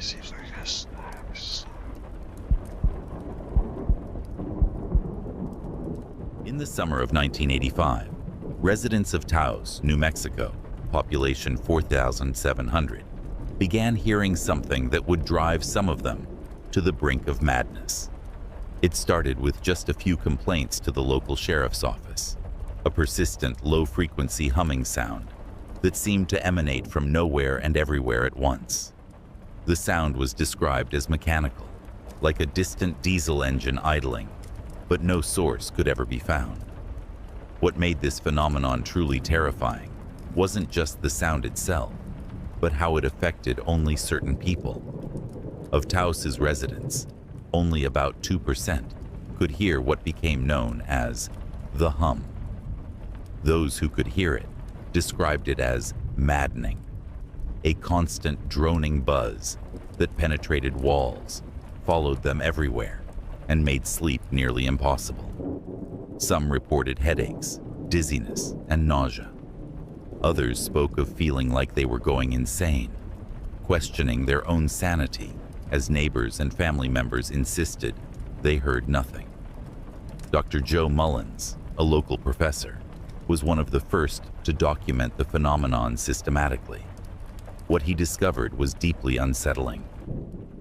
see if I guess. In the summer of 1985, residents of Taos, New Mexico, population 4,700, began hearing something that would drive some of them to the brink of madness. It started with just a few complaints to the local sheriff's office, a persistent low-frequency humming sound that seemed to emanate from nowhere and everywhere at once. The sound was described as mechanical, like a distant diesel engine idling, but no source could ever be found. What made this phenomenon truly terrifying wasn't just the sound itself, but how it affected only certain people. Of Taos's residents, only about 2% could hear what became known as the hum. Those who could hear it described it as maddening, a constant droning buzz that penetrated walls, followed them everywhere, and made sleep nearly impossible. Some reported headaches, dizziness, and nausea. Others spoke of feeling like they were going insane, questioning their own sanity as neighbors and family members insisted they heard nothing. Dr. Joe Mullins, a local professor, was one of the first to document the phenomenon systematically. What he discovered was deeply unsettling.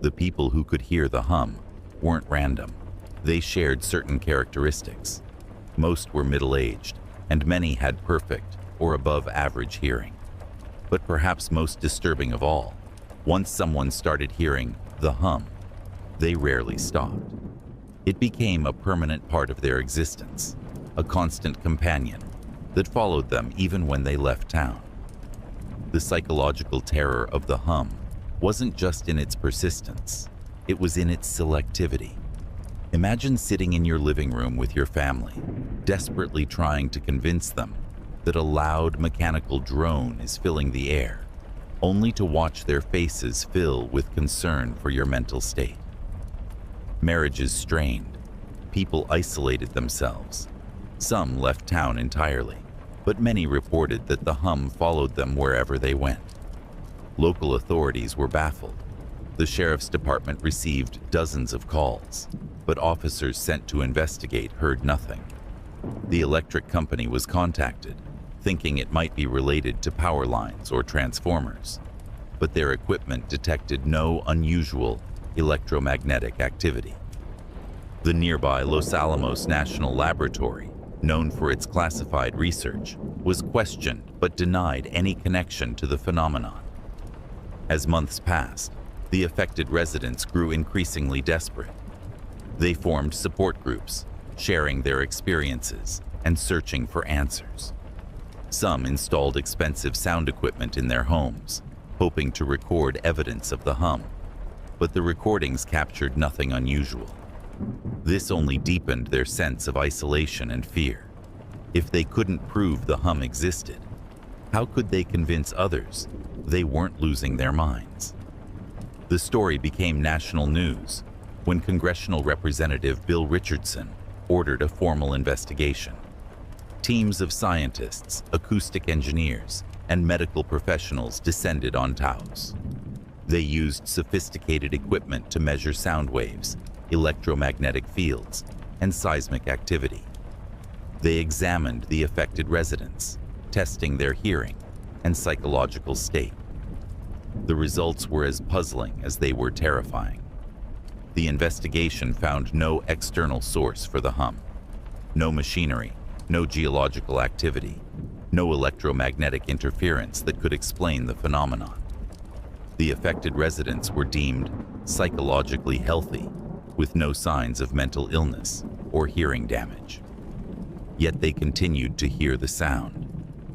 The people who could hear the hum weren't random. They shared certain characteristics. Most were middle-aged, and many had perfect or above average hearing. But perhaps most disturbing of all, once someone started hearing the hum, they rarely stopped. It became a permanent part of their existence, a constant companion that followed them even when they left town. The psychological terror of the hum wasn't just in its persistence, it was in its selectivity. Imagine sitting in your living room with your family, desperately trying to convince them that a loud mechanical drone is filling the air, only to watch their faces fill with concern for your mental state. Marriages strained, people isolated themselves. Some left town entirely, but many reported that the hum followed them wherever they went. Local authorities were baffled. The sheriff's department received dozens of calls, but officers sent to investigate heard nothing. The electric company was contacted, thinking it might be related to power lines or transformers, but their equipment detected no unusual electromagnetic activity. The nearby Los Alamos National Laboratory, known for its classified research, was questioned but denied any connection to the phenomenon. As months passed, the affected residents grew increasingly desperate. They formed support groups, sharing their experiences and searching for answers. Some installed expensive sound equipment in their homes, hoping to record evidence of the hum, but the recordings captured nothing unusual. This only deepened their sense of isolation and fear. If they couldn't prove the hum existed, how could they convince others they weren't losing their minds? The story became national news when Congressional Representative Bill Richardson ordered a formal investigation. Teams of scientists, acoustic engineers, and medical professionals descended on Taos. They used sophisticated equipment to measure sound waves, electromagnetic fields, and seismic activity. They examined the affected residents, testing their hearing and psychological state. The results were as puzzling as they were terrifying. The investigation found no external source for the hum. No machinery, no geological activity, no electromagnetic interference that could explain the phenomenon. The affected residents were deemed psychologically healthy, with no signs of mental illness or hearing damage. Yet they continued to hear the sound,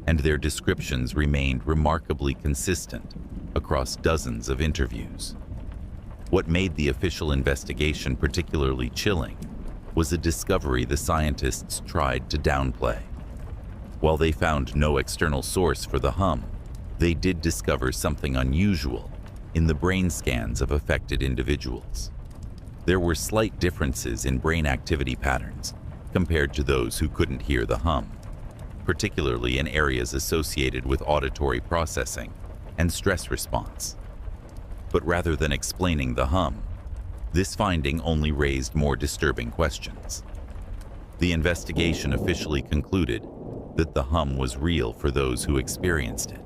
and their descriptions remained remarkably consistent across dozens of interviews. What made the official investigation particularly chilling was a discovery the scientists tried to downplay. While they found no external source for the hum, they did discover something unusual in the brain scans of affected individuals. There were slight differences in brain activity patterns compared to those who couldn't hear the hum, particularly in areas associated with auditory processing and stress response. But rather than explaining the hum, this finding only raised more disturbing questions. The investigation officially concluded that the hum was real for those who experienced it,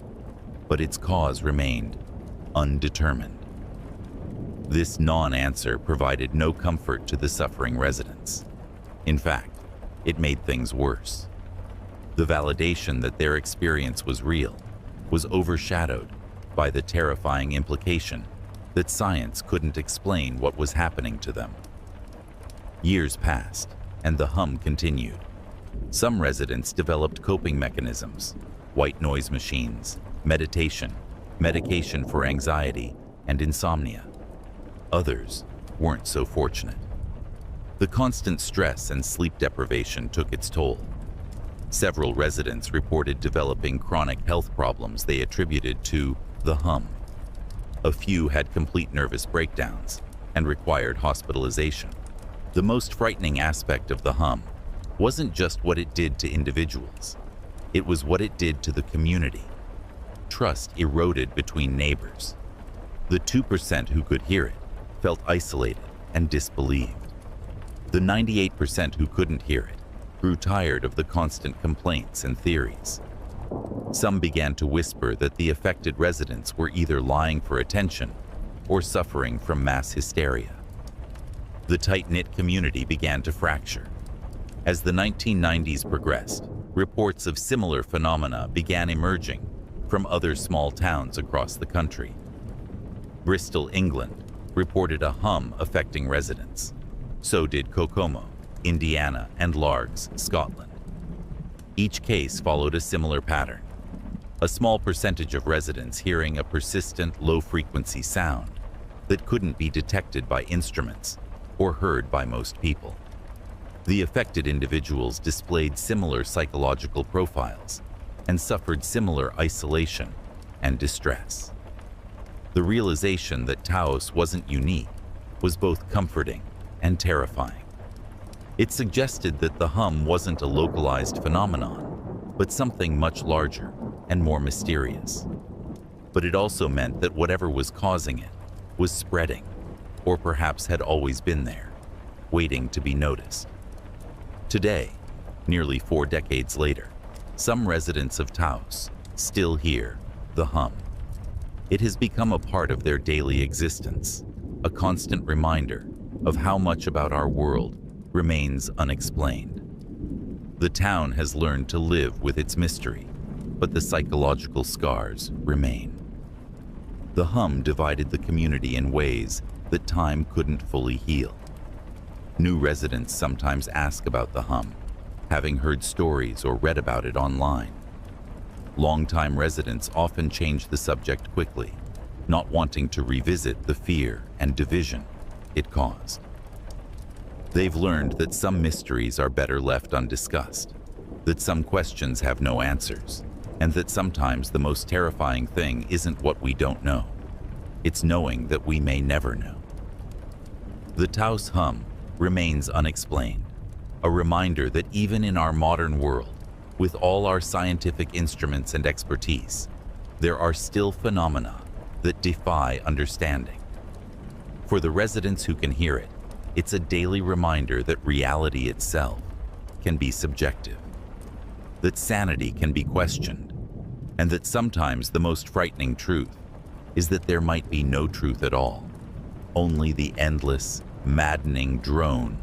but its cause remained undetermined. This non-answer provided no comfort to the suffering residents. In fact, it made things worse. The validation that their experience was real was overshadowed by the terrifying implication that science couldn't explain what was happening to them. Years passed, and the hum continued. Some residents developed coping mechanisms, white noise machines, meditation, medication for anxiety, and insomnia. Others weren't so fortunate. The constant stress and sleep deprivation took its toll. Several residents reported developing chronic health problems they attributed to the hum. A few had complete nervous breakdowns and required hospitalization. The most frightening aspect of the hum wasn't just what it did to individuals. It was what it did to the community. Trust eroded between neighbors. The 2% who could hear it felt isolated and disbelieved. The 98% who couldn't hear it grew tired of the constant complaints and theories. Some began to whisper that the affected residents were either lying for attention or suffering from mass hysteria. The tight-knit community began to fracture. As the 1990s progressed, reports of similar phenomena began emerging from other small towns across the country. Bristol, England, reported a hum affecting residents. So did Kokomo, Indiana, and Largs, Scotland. Each case followed a similar pattern. A small percentage of residents hearing a persistent low-frequency sound that couldn't be detected by instruments or heard by most people. The affected individuals displayed similar psychological profiles and suffered similar isolation and distress. The realization that Taos wasn't unique was both comforting and terrifying. It suggested that the hum wasn't a localized phenomenon, but something much larger and more mysterious. But it also meant that whatever was causing it was spreading, or perhaps had always been there, waiting to be noticed. Today, nearly 4 decades later, some residents of Taos still hear the hum. It has become a part of their daily existence, a constant reminder of how much about our world remains unexplained. The town has learned to live with its mystery, but the psychological scars remain. The hum divided the community in ways that time couldn't fully heal. New residents sometimes ask about the hum, having heard stories or read about it online. Longtime residents often change the subject quickly, not wanting to revisit the fear and division it caused. They've learned that some mysteries are better left undiscussed, that some questions have no answers, and that sometimes the most terrifying thing isn't what we don't know. It's knowing that we may never know. The Taos hum remains unexplained, a reminder that even in our modern world, with all our scientific instruments and expertise, there are still phenomena that defy understanding. For the residents who can hear it, it's a daily reminder that reality itself can be subjective, that sanity can be questioned, and that sometimes the most frightening truth is that there might be no truth at all, only the endless, maddening drone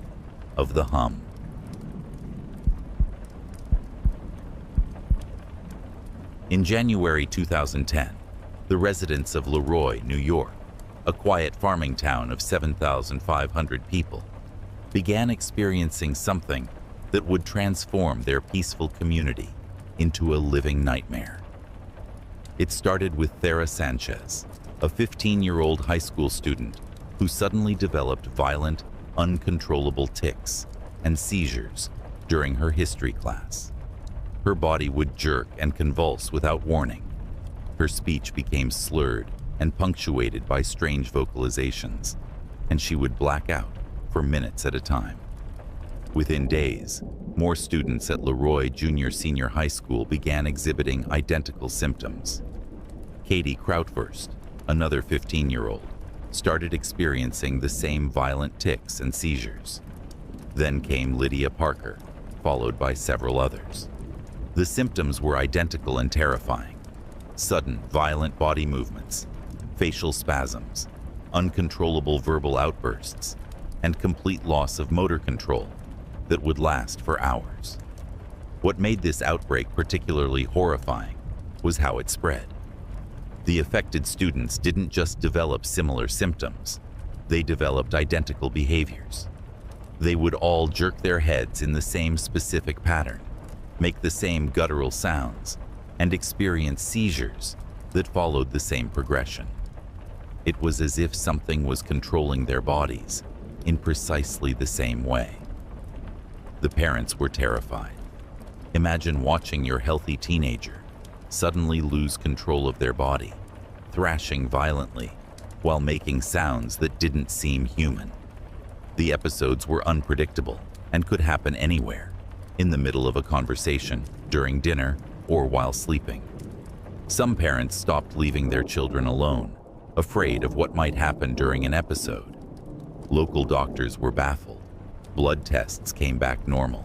of the hum. In January 2010, the residents of Leroy, New York, a quiet farming town of 7,500 people, began experiencing something that would transform their peaceful community into a living nightmare. It started with Thera Sanchez, a 15-year-old high school student who suddenly developed violent, uncontrollable tics and seizures during her history class. Her body would jerk and convulse without warning. Her speech became slurred and punctuated by strange vocalizations, and she would black out for minutes at a time. Within days, more students at Leroy Junior-Senior High School began exhibiting identical symptoms. Katie Krautwurst, another 15-year-old, started experiencing the same violent tics and seizures. Then came Lydia Parker, followed by several others. The symptoms were identical and terrifying. Sudden, violent body movements, facial spasms, uncontrollable verbal outbursts, and complete loss of motor control that would last for hours. What made this outbreak particularly horrifying was how it spread. The affected students didn't just develop similar symptoms, they developed identical behaviors. They would all jerk their heads in the same specific pattern, make the same guttural sounds, and experience seizures that followed the same progression. It was as if something was controlling their bodies in precisely the same way. The parents were terrified. Imagine watching your healthy teenager suddenly lose control of their body, thrashing violently while making sounds that didn't seem human. The episodes were unpredictable and could happen anywhere, in the middle of a conversation, during dinner, or while sleeping. Some parents stopped leaving their children alone, afraid of what might happen during an episode. Local doctors were baffled. Blood tests came back normal.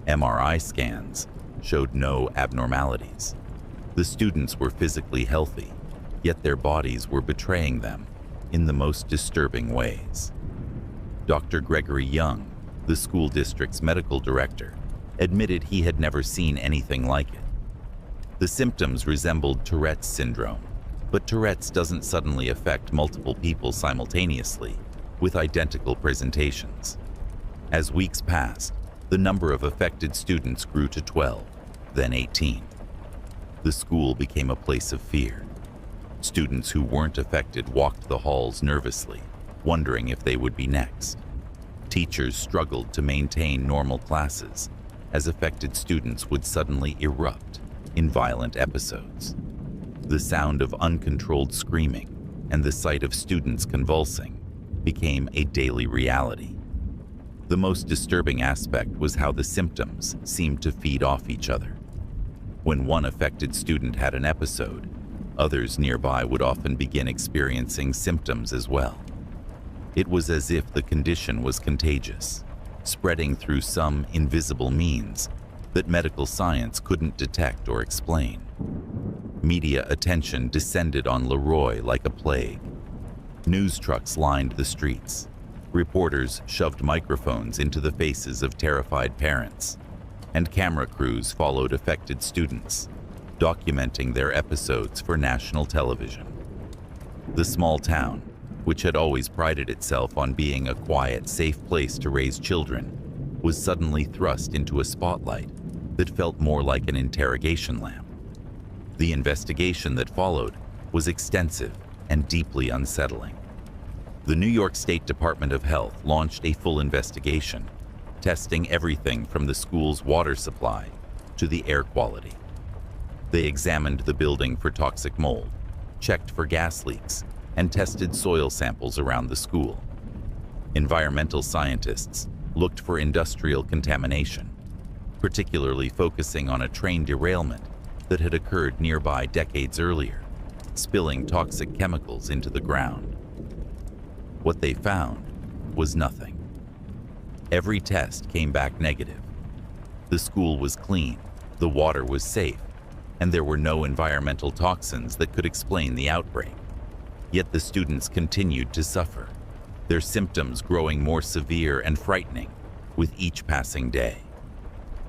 MRI scans showed no abnormalities. The students were physically healthy, yet their bodies were betraying them in the most disturbing ways. Dr. Gregory Young, the school district's medical director, admitted he had never seen anything like it. The symptoms resembled Tourette's syndrome, but Tourette's doesn't suddenly affect multiple people simultaneously with identical presentations. As weeks passed, the number of affected students grew to 12, then 18. The school became a place of fear. Students who weren't affected walked the halls nervously, wondering if they would be next. Teachers struggled to maintain normal classes as affected students would suddenly erupt in violent episodes. The sound of uncontrolled screaming and the sight of students convulsing became a daily reality. The most disturbing aspect was how the symptoms seemed to feed off each other. When one affected student had an episode, others nearby would often begin experiencing symptoms as well. It was as if the condition was contagious, spreading through some invisible means that medical science couldn't detect or explain. Media attention descended on Leroy like a plague. News trucks lined the streets. Reporters shoved microphones into the faces of terrified parents, and camera crews followed affected students, documenting their episodes for national television. The small town, which had always prided itself on being a quiet, safe place to raise children, was suddenly thrust into a spotlight that felt more like an interrogation lamp. The investigation that followed was extensive and deeply unsettling. The New York State Department of Health launched a full investigation, testing everything from the school's water supply to the air quality. They examined the building for toxic mold, checked for gas leaks, and tested soil samples around the school. Environmental scientists looked for industrial contamination, particularly focusing on a train derailment that had occurred nearby decades earlier, spilling toxic chemicals into the ground. What they found was nothing. Every test came back negative. The school was clean, the water was safe, and there were no environmental toxins that could explain the outbreak. Yet the students continued to suffer, their symptoms growing more severe and frightening with each passing day.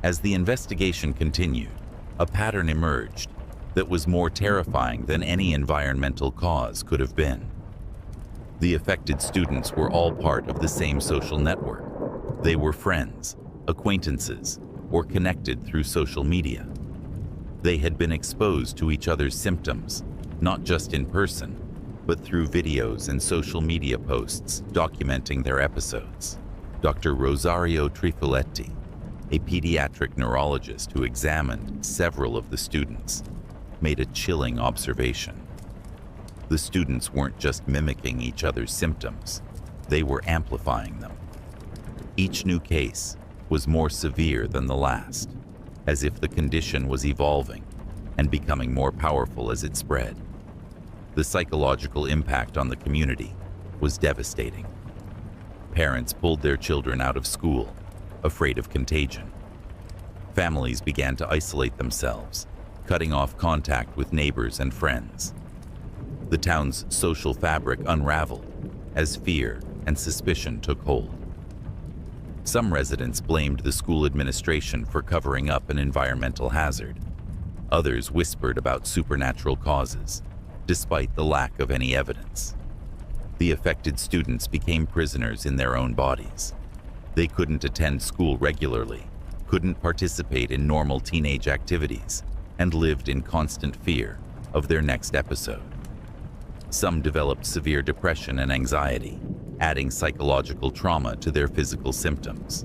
As the investigation continued, a pattern emerged that was more terrifying than any environmental cause could have been. The affected students were all part of the same social network. They were friends, acquaintances, or connected through social media. They had been exposed to each other's symptoms, not just in person, but through videos and social media posts documenting their episodes. Dr. Rosario Trifoletti, a pediatric neurologist who examined several of the students, made a chilling observation. The students weren't just mimicking each other's symptoms, they were amplifying them. Each new case was more severe than the last, as if the condition was evolving and becoming more powerful as it spread. The psychological impact on the community was devastating. Parents pulled their children out of school, afraid of contagion. Families began to isolate themselves, cutting off contact with neighbors and friends. The town's social fabric unraveled as fear and suspicion took hold. Some residents blamed the school administration for covering up an environmental hazard. Others whispered about supernatural causes, despite the lack of any evidence. The affected students became prisoners in their own bodies. They couldn't attend school regularly, couldn't participate in normal teenage activities, and lived in constant fear of their next episode. Some developed severe depression and anxiety, adding psychological trauma to their physical symptoms.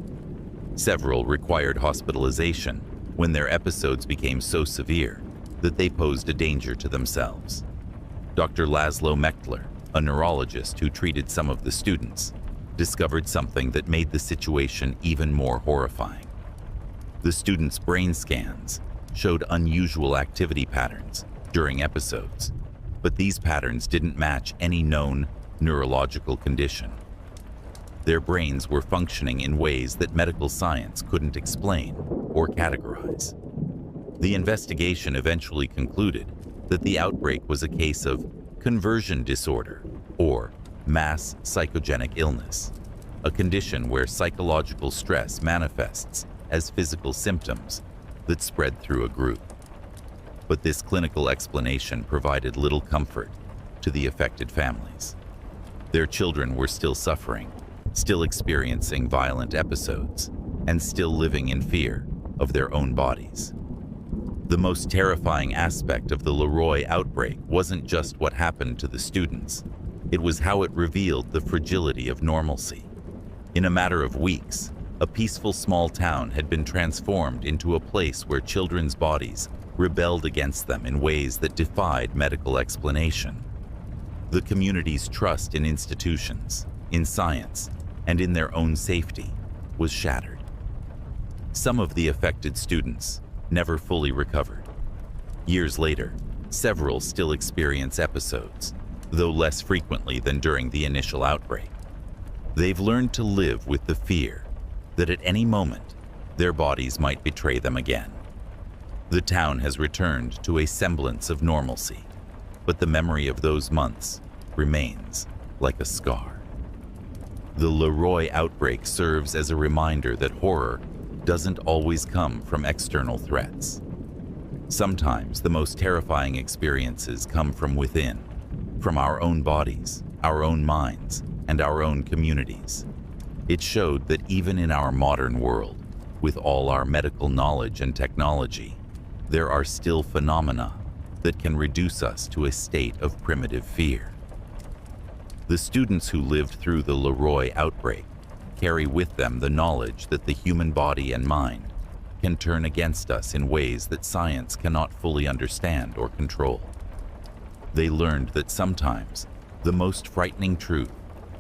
Several required hospitalization when their episodes became so severe that they posed a danger to themselves. Dr. Laszlo Mechtler, a neurologist who treated some of the students, discovered something that made the situation even more horrifying. The students' brain scans showed unusual activity patterns during episodes, but these patterns didn't match any known neurological condition. Their brains were functioning in ways that medical science couldn't explain or categorize. The investigation eventually concluded that the outbreak was a case of conversion disorder or mass psychogenic illness, a condition where psychological stress manifests as physical symptoms that spread through a group. But this clinical explanation provided little comfort to the affected families. Their children were still suffering, still experiencing violent episodes, and still living in fear of their own bodies. The most terrifying aspect of the Leroy outbreak wasn't just what happened to the students. It was how it revealed the fragility of normalcy. In a matter of weeks, a peaceful small town had been transformed into a place where children's bodies rebelled against them in ways that defied medical explanation. The community's trust in institutions, in science, and in their own safety was shattered. Some of the affected students never fully recovered. Years later, several still experience episodes, though less frequently than during the initial outbreak. They've learned to live with the fear that at any moment, their bodies might betray them again. The town has returned to a semblance of normalcy, but the memory of those months remains like a scar. The Leroy outbreak serves as a reminder that horror doesn't always come from external threats. Sometimes the most terrifying experiences come from within, from our own bodies, our own minds, and our own communities. It showed that even in our modern world, with all our medical knowledge and technology, there are still phenomena that can reduce us to a state of primitive fear. The students who lived through the Leroy outbreak carry with them the knowledge that the human body and mind can turn against us in ways that science cannot fully understand or control. They learned that sometimes the most frightening truth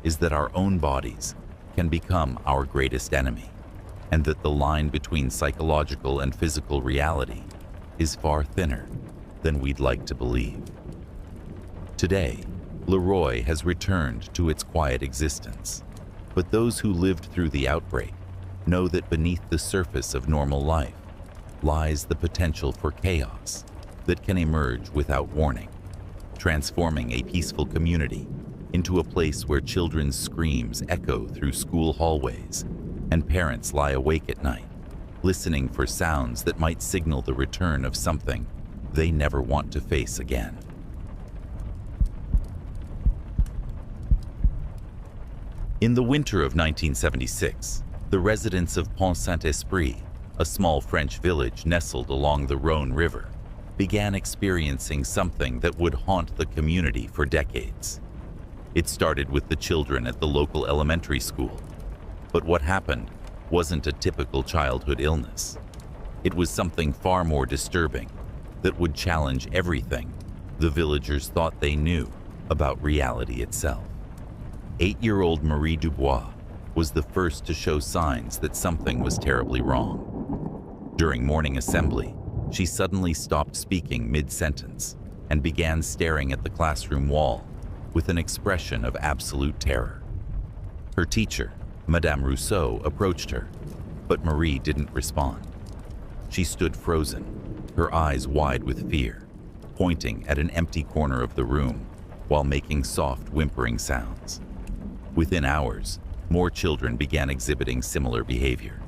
is that our own bodies can become our greatest enemy, and that the line between psychological and physical reality is far thinner than we'd like to believe. Today, Leroy has returned to its quiet existence, but those who lived through the outbreak know that beneath the surface of normal life lies the potential for chaos that can emerge without warning, transforming a peaceful community into a place where children's screams echo through school hallways and parents lie awake at night, listening for sounds that might signal the return of something they never want to face again. In the winter of 1976, the residents of Pont Saint-Esprit, a small French village nestled along the Rhône River, began experiencing something that would haunt the community for decades. It started with the children at the local elementary school, but what happened wasn't a typical childhood illness. It was something far more disturbing that would challenge everything the villagers thought they knew about reality itself. 8-year-old Marie Dubois was the first to show signs that something was terribly wrong. During morning assembly, she suddenly stopped speaking mid-sentence and began staring at the classroom wall, with an expression of absolute terror. Her teacher, Madame Rousseau, approached her, but Marie didn't respond. She stood frozen, her eyes wide with fear, pointing at an empty corner of the room while making soft, whimpering sounds. Within hours, more children began exhibiting similar behavior.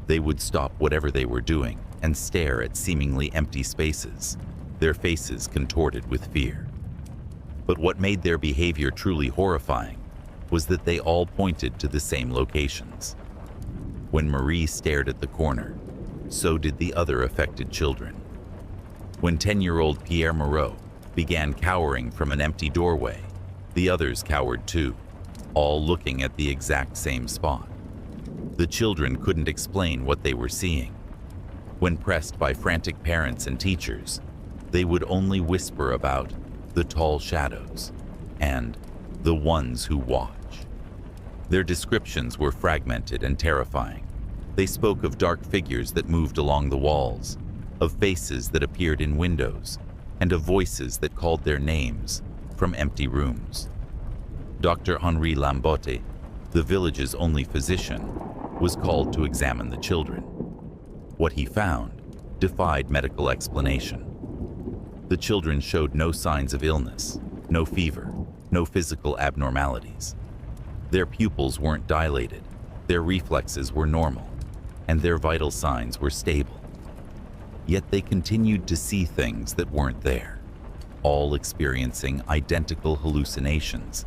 They would stop whatever they were doing and stare at seemingly empty spaces, their faces contorted with fear. But what made their behavior truly horrifying was that they all pointed to the same locations. When Marie stared at the corner, so did the other affected children. When 10-year-old Pierre Marrow began cowering from an empty doorway, the others cowered too, all looking at the exact same spot. The children couldn't explain what they were seeing. When pressed by frantic parents and teachers, they would only whisper about the tall shadows and the ones who watch. Their descriptions were fragmented and terrifying. They spoke of dark figures that moved along the walls, of faces that appeared in windows, and of voices that called their names from empty rooms. Dr. Henri Lambotte, the village's only physician, was called to examine the children. What he found defied medical explanation. The children showed no signs of illness, no fever, no physical abnormalities. Their pupils weren't dilated, their reflexes were normal, and their vital signs were stable. Yet they continued to see things that weren't there, all experiencing identical hallucinations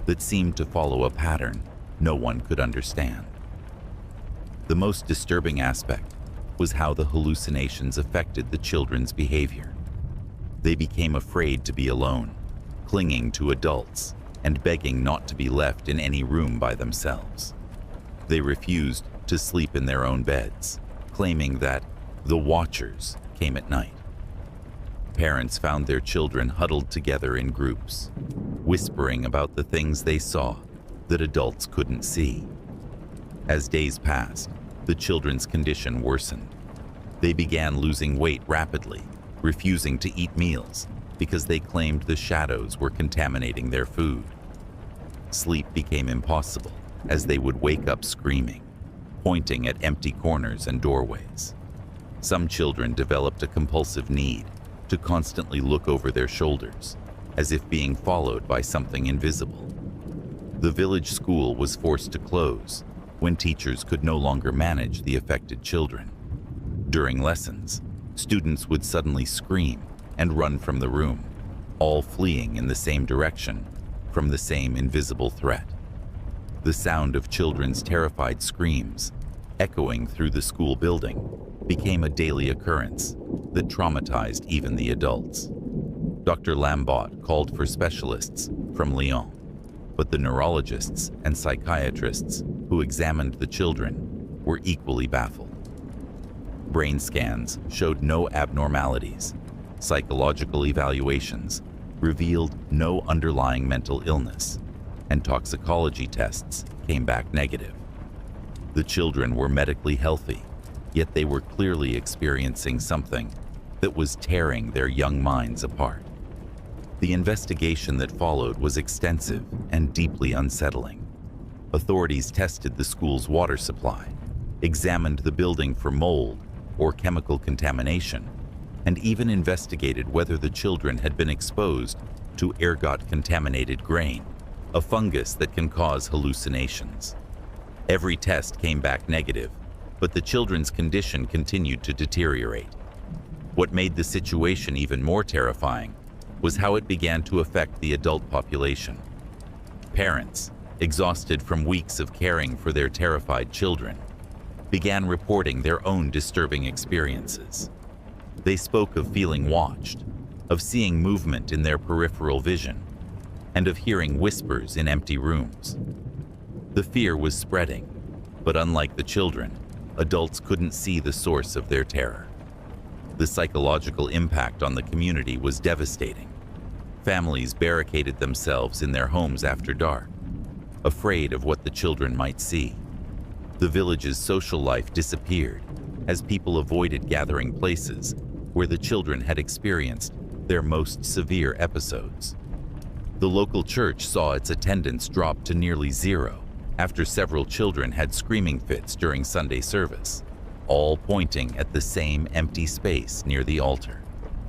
that seemed to follow a pattern no one could understand. The most disturbing aspect was how the hallucinations affected the children's behavior. They became afraid to be alone, clinging to adults and begging not to be left in any room by themselves. They refused to sleep in their own beds, claiming that the watchers came at night. Parents found their children huddled together in groups, whispering about the things they saw that adults couldn't see. As days passed, the children's condition worsened. They began losing weight rapidly, refusing to eat meals because they claimed the shadows were contaminating their food. Sleep became impossible as they would wake up screaming, pointing at empty corners and doorways. Some children developed a compulsive need to constantly look over their shoulders, as if being followed by something invisible. The village school was forced to close when teachers could no longer manage the affected children. During lessons, students would suddenly scream and run from the room, all fleeing in the same direction from the same invisible threat. The sound of children's terrified screams, echoing through the school building, became a daily occurrence that traumatized even the adults. Dr. Lambotte called for specialists from Lyon, but the neurologists and psychiatrists who examined the children were equally baffled. Brain scans showed no abnormalities. Psychological evaluations revealed no underlying mental illness, and toxicology tests came back negative. The children were medically healthy, yet they were clearly experiencing something that was tearing their young minds apart. The investigation that followed was extensive and deeply unsettling. Authorities tested the school's water supply, examined the building for mold or chemical contamination, and even investigated whether the children had been exposed to ergot-contaminated grain, a fungus that can cause hallucinations. Every test came back negative, but the children's condition continued to deteriorate. What made the situation even more terrifying was how it began to affect the adult population. Parents, exhausted from weeks of caring for their terrified children, began reporting their own disturbing experiences. They spoke of feeling watched, of seeing movement in their peripheral vision, and of hearing whispers in empty rooms. The fear was spreading, but unlike the children, adults couldn't see the source of their terror. The psychological impact on the community was devastating. Families barricaded themselves in their homes after dark, afraid of what the children might see. The village's social life disappeared as people avoided gathering places where the children had experienced their most severe episodes. The local church saw its attendance drop to nearly zero after several children had screaming fits during Sunday service, all pointing at the same empty space near the altar.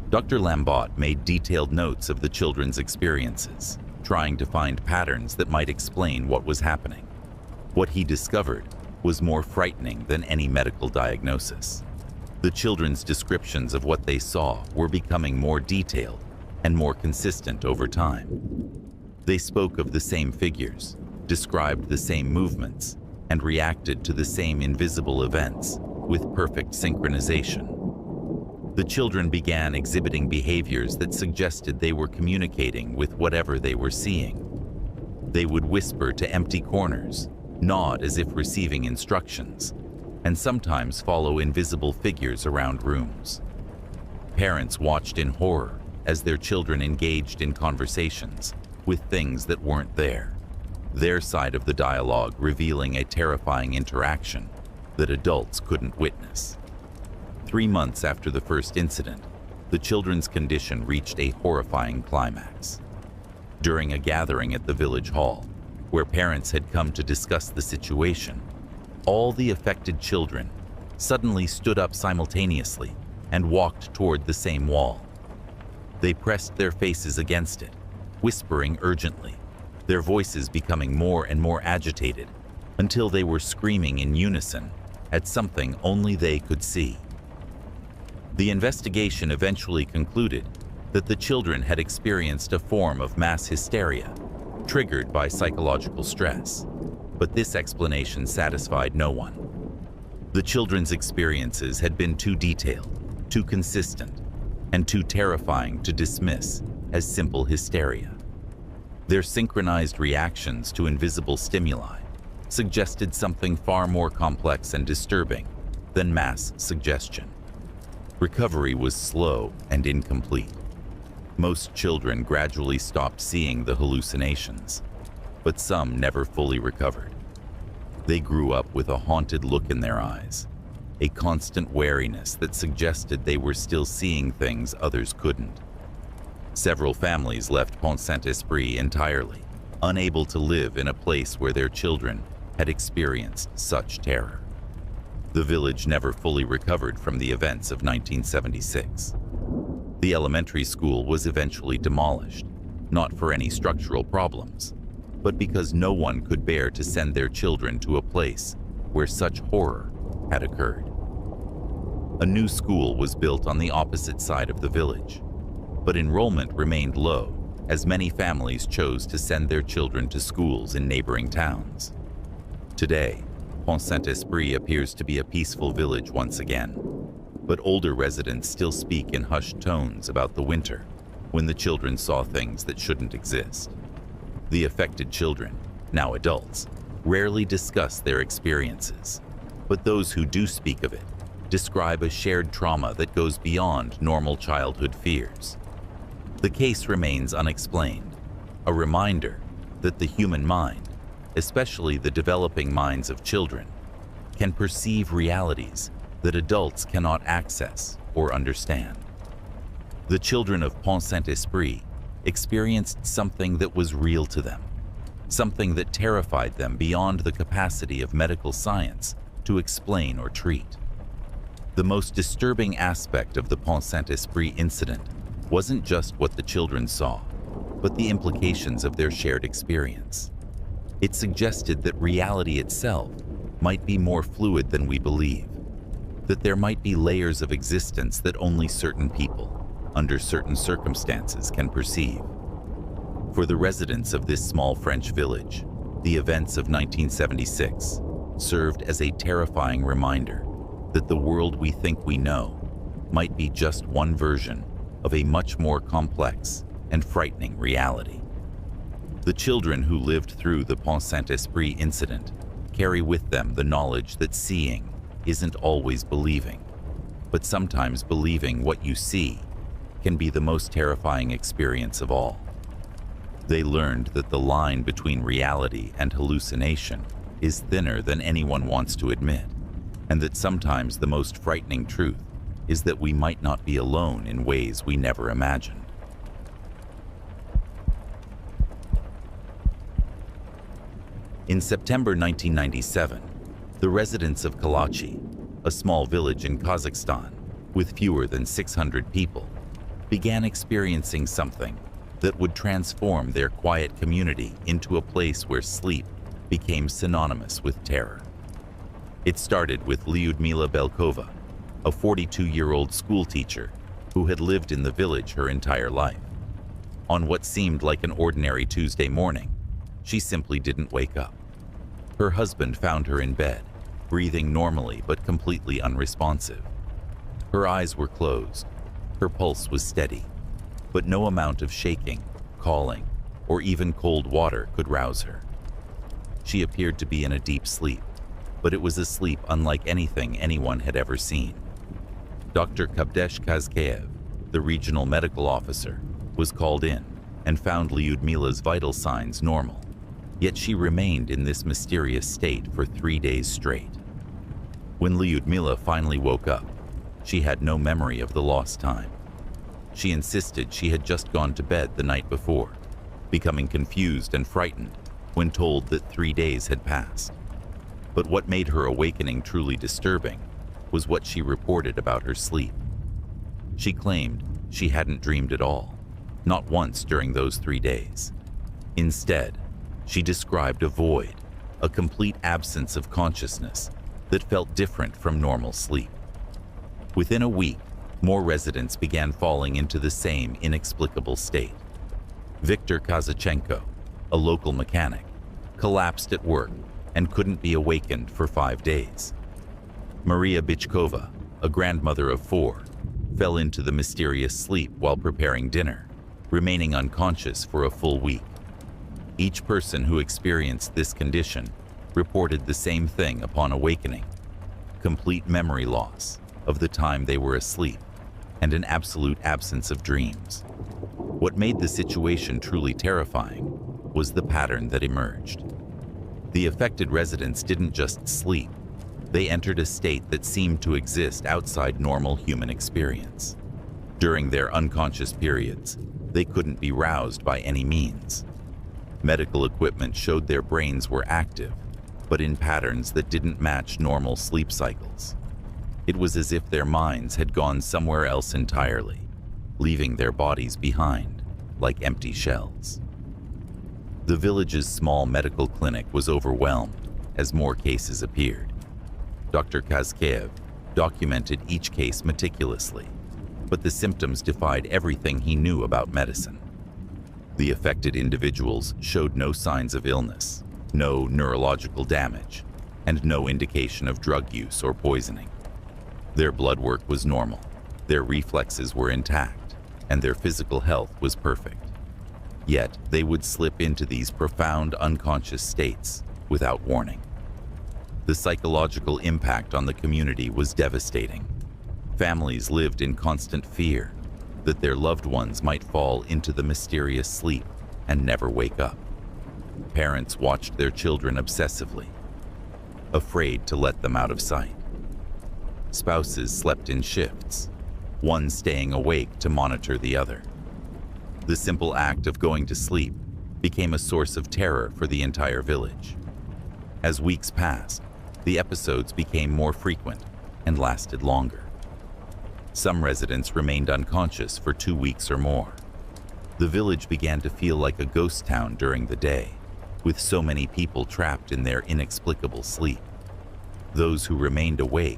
Dr. Lambotte made detailed notes of the children's experiences, trying to find patterns that might explain what was happening. What he discovered was more frightening than any medical diagnosis. The children's descriptions of what they saw were becoming more detailed and more consistent over time. They spoke of the same figures, described the same movements, and reacted to the same invisible events with perfect synchronization. The children began exhibiting behaviors that suggested they were communicating with whatever they were seeing. They would whisper to empty corners, nod as if receiving instructions, and sometimes follow invisible figures around rooms. Parents watched in horror as their children engaged in conversations with things that weren't there, their side of the dialogue revealing a terrifying interaction that adults couldn't witness. 3 months after the first incident, the children's condition reached a horrifying climax. During a gathering at the village hall, where parents had come to discuss the situation, all the affected children suddenly stood up simultaneously and walked toward the same wall. They pressed their faces against it, whispering urgently, their voices becoming more and more agitated until they were screaming in unison at something only they could see. The investigation eventually concluded that the children had experienced a form of mass hysteria triggered by psychological stress, but this explanation satisfied no one. The children's experiences had been too detailed, too consistent, and too terrifying to dismiss as simple hysteria. Their synchronized reactions to invisible stimuli suggested something far more complex and disturbing than mass suggestion. Recovery was slow and incomplete. Most children gradually stopped seeing the hallucinations, but some never fully recovered. They grew up with a haunted look in their eyes, a constant wariness that suggested they were still seeing things others couldn't. Several families left Pont Saint-Esprit entirely, unable to live in a place where their children had experienced such terror. The village never fully recovered from the events of 1976. The elementary school was eventually demolished, not for any structural problems, but because no one could bear to send their children to a place where such horror had occurred. A new school was built on the opposite side of the village, but enrollment remained low as many families chose to send their children to schools in neighboring towns. Today, Pont Saint-Esprit appears to be a peaceful village once again, but older residents still speak in hushed tones about the winter when the children saw things that shouldn't exist. The affected children, now adults, rarely discuss their experiences, but those who do speak of it describe a shared trauma that goes beyond normal childhood fears. The case remains unexplained, a reminder that the human mind, especially the developing minds of children, can perceive realities that adults cannot access or understand. The children of Pont Saint-Esprit experienced something that was real to them, something that terrified them beyond the capacity of medical science to explain or treat. The most disturbing aspect of the Pont Saint-Esprit incident wasn't just what the children saw, but the implications of their shared experience. It suggested that reality itself might be more fluid than we believe, that there might be layers of existence that only certain people, under certain circumstances, can perceive. For the residents of this small French village, the events of 1976 served as a terrifying reminder that the world we think we know might be just one version of a much more complex and frightening reality. The children who lived through the Pont Saint-Esprit incident carry with them the knowledge that seeing isn't always believing, but sometimes believing what you see can be the most terrifying experience of all. They learned that the line between reality and hallucination is thinner than anyone wants to admit, and that sometimes the most frightening truth is that we might not be alone in ways we never imagined. In September 1997, the residents of Kalachi, a small village in Kazakhstan with fewer than 600 people, began experiencing something that would transform their quiet community into a place where sleep became synonymous with terror. It started with Lyudmila Belkova, a 42-year-old schoolteacher who had lived in the village her entire life. On what seemed like an ordinary Tuesday morning, she simply didn't wake up. Her husband found her in bed, breathing normally but completely unresponsive. Her eyes were closed, her pulse was steady, but no amount of shaking, calling, or even cold water could rouse her. She appeared to be in a deep sleep, but it was a sleep unlike anything anyone had ever seen. Dr. Kabdesh Kazkaev, the regional medical officer, was called in and found Lyudmila's vital signs normal, yet she remained in this mysterious state for 3 days straight. When Lyudmila finally woke up, she had no memory of the lost time. She insisted she had just gone to bed the night before, becoming confused and frightened when told that 3 days had passed. But what made her awakening truly disturbing was what she reported about her sleep. She claimed she hadn't dreamed at all, not once during those 3 days. Instead, she described a void, a complete absence of consciousness that felt different from normal sleep. Within a week, more residents began falling into the same inexplicable state. Viktor Kazachenko, a local mechanic, collapsed at work and couldn't be awakened for 5 days. Maria Bichkova, a grandmother of 4, fell into the mysterious sleep while preparing dinner, remaining unconscious for a full week. Each person who experienced this condition reported the same thing upon awakening: complete memory loss of the time they were asleep and an absolute absence of dreams. What made the situation truly terrifying was the pattern that emerged. The affected residents didn't just sleep, they entered a state that seemed to exist outside normal human experience. During their unconscious periods, they couldn't be roused by any means. Medical equipment showed their brains were active, but in patterns that didn't match normal sleep cycles. It was as if their minds had gone somewhere else entirely, leaving their bodies behind like empty shells. The village's small medical clinic was overwhelmed as more cases appeared. Dr. Kazkaev documented each case meticulously, but the symptoms defied everything he knew about medicine. The affected individuals showed no signs of illness, no neurological damage, and no indication of drug use or poisoning. Their blood work was normal, their reflexes were intact, and their physical health was perfect. Yet they would slip into these profound unconscious states without warning. The psychological impact on the community was devastating. Families lived in constant fear that their loved ones might fall into the mysterious sleep and never wake up. Parents watched their children obsessively, afraid to let them out of sight. Spouses slept in shifts, one staying awake to monitor the other. The simple act of going to sleep became a source of terror for the entire village. As weeks passed, the episodes became more frequent and lasted longer. Some residents remained unconscious for 2 weeks or more. The village began to feel like a ghost town during the day, with so many people trapped in their inexplicable sleep. Those who remained awake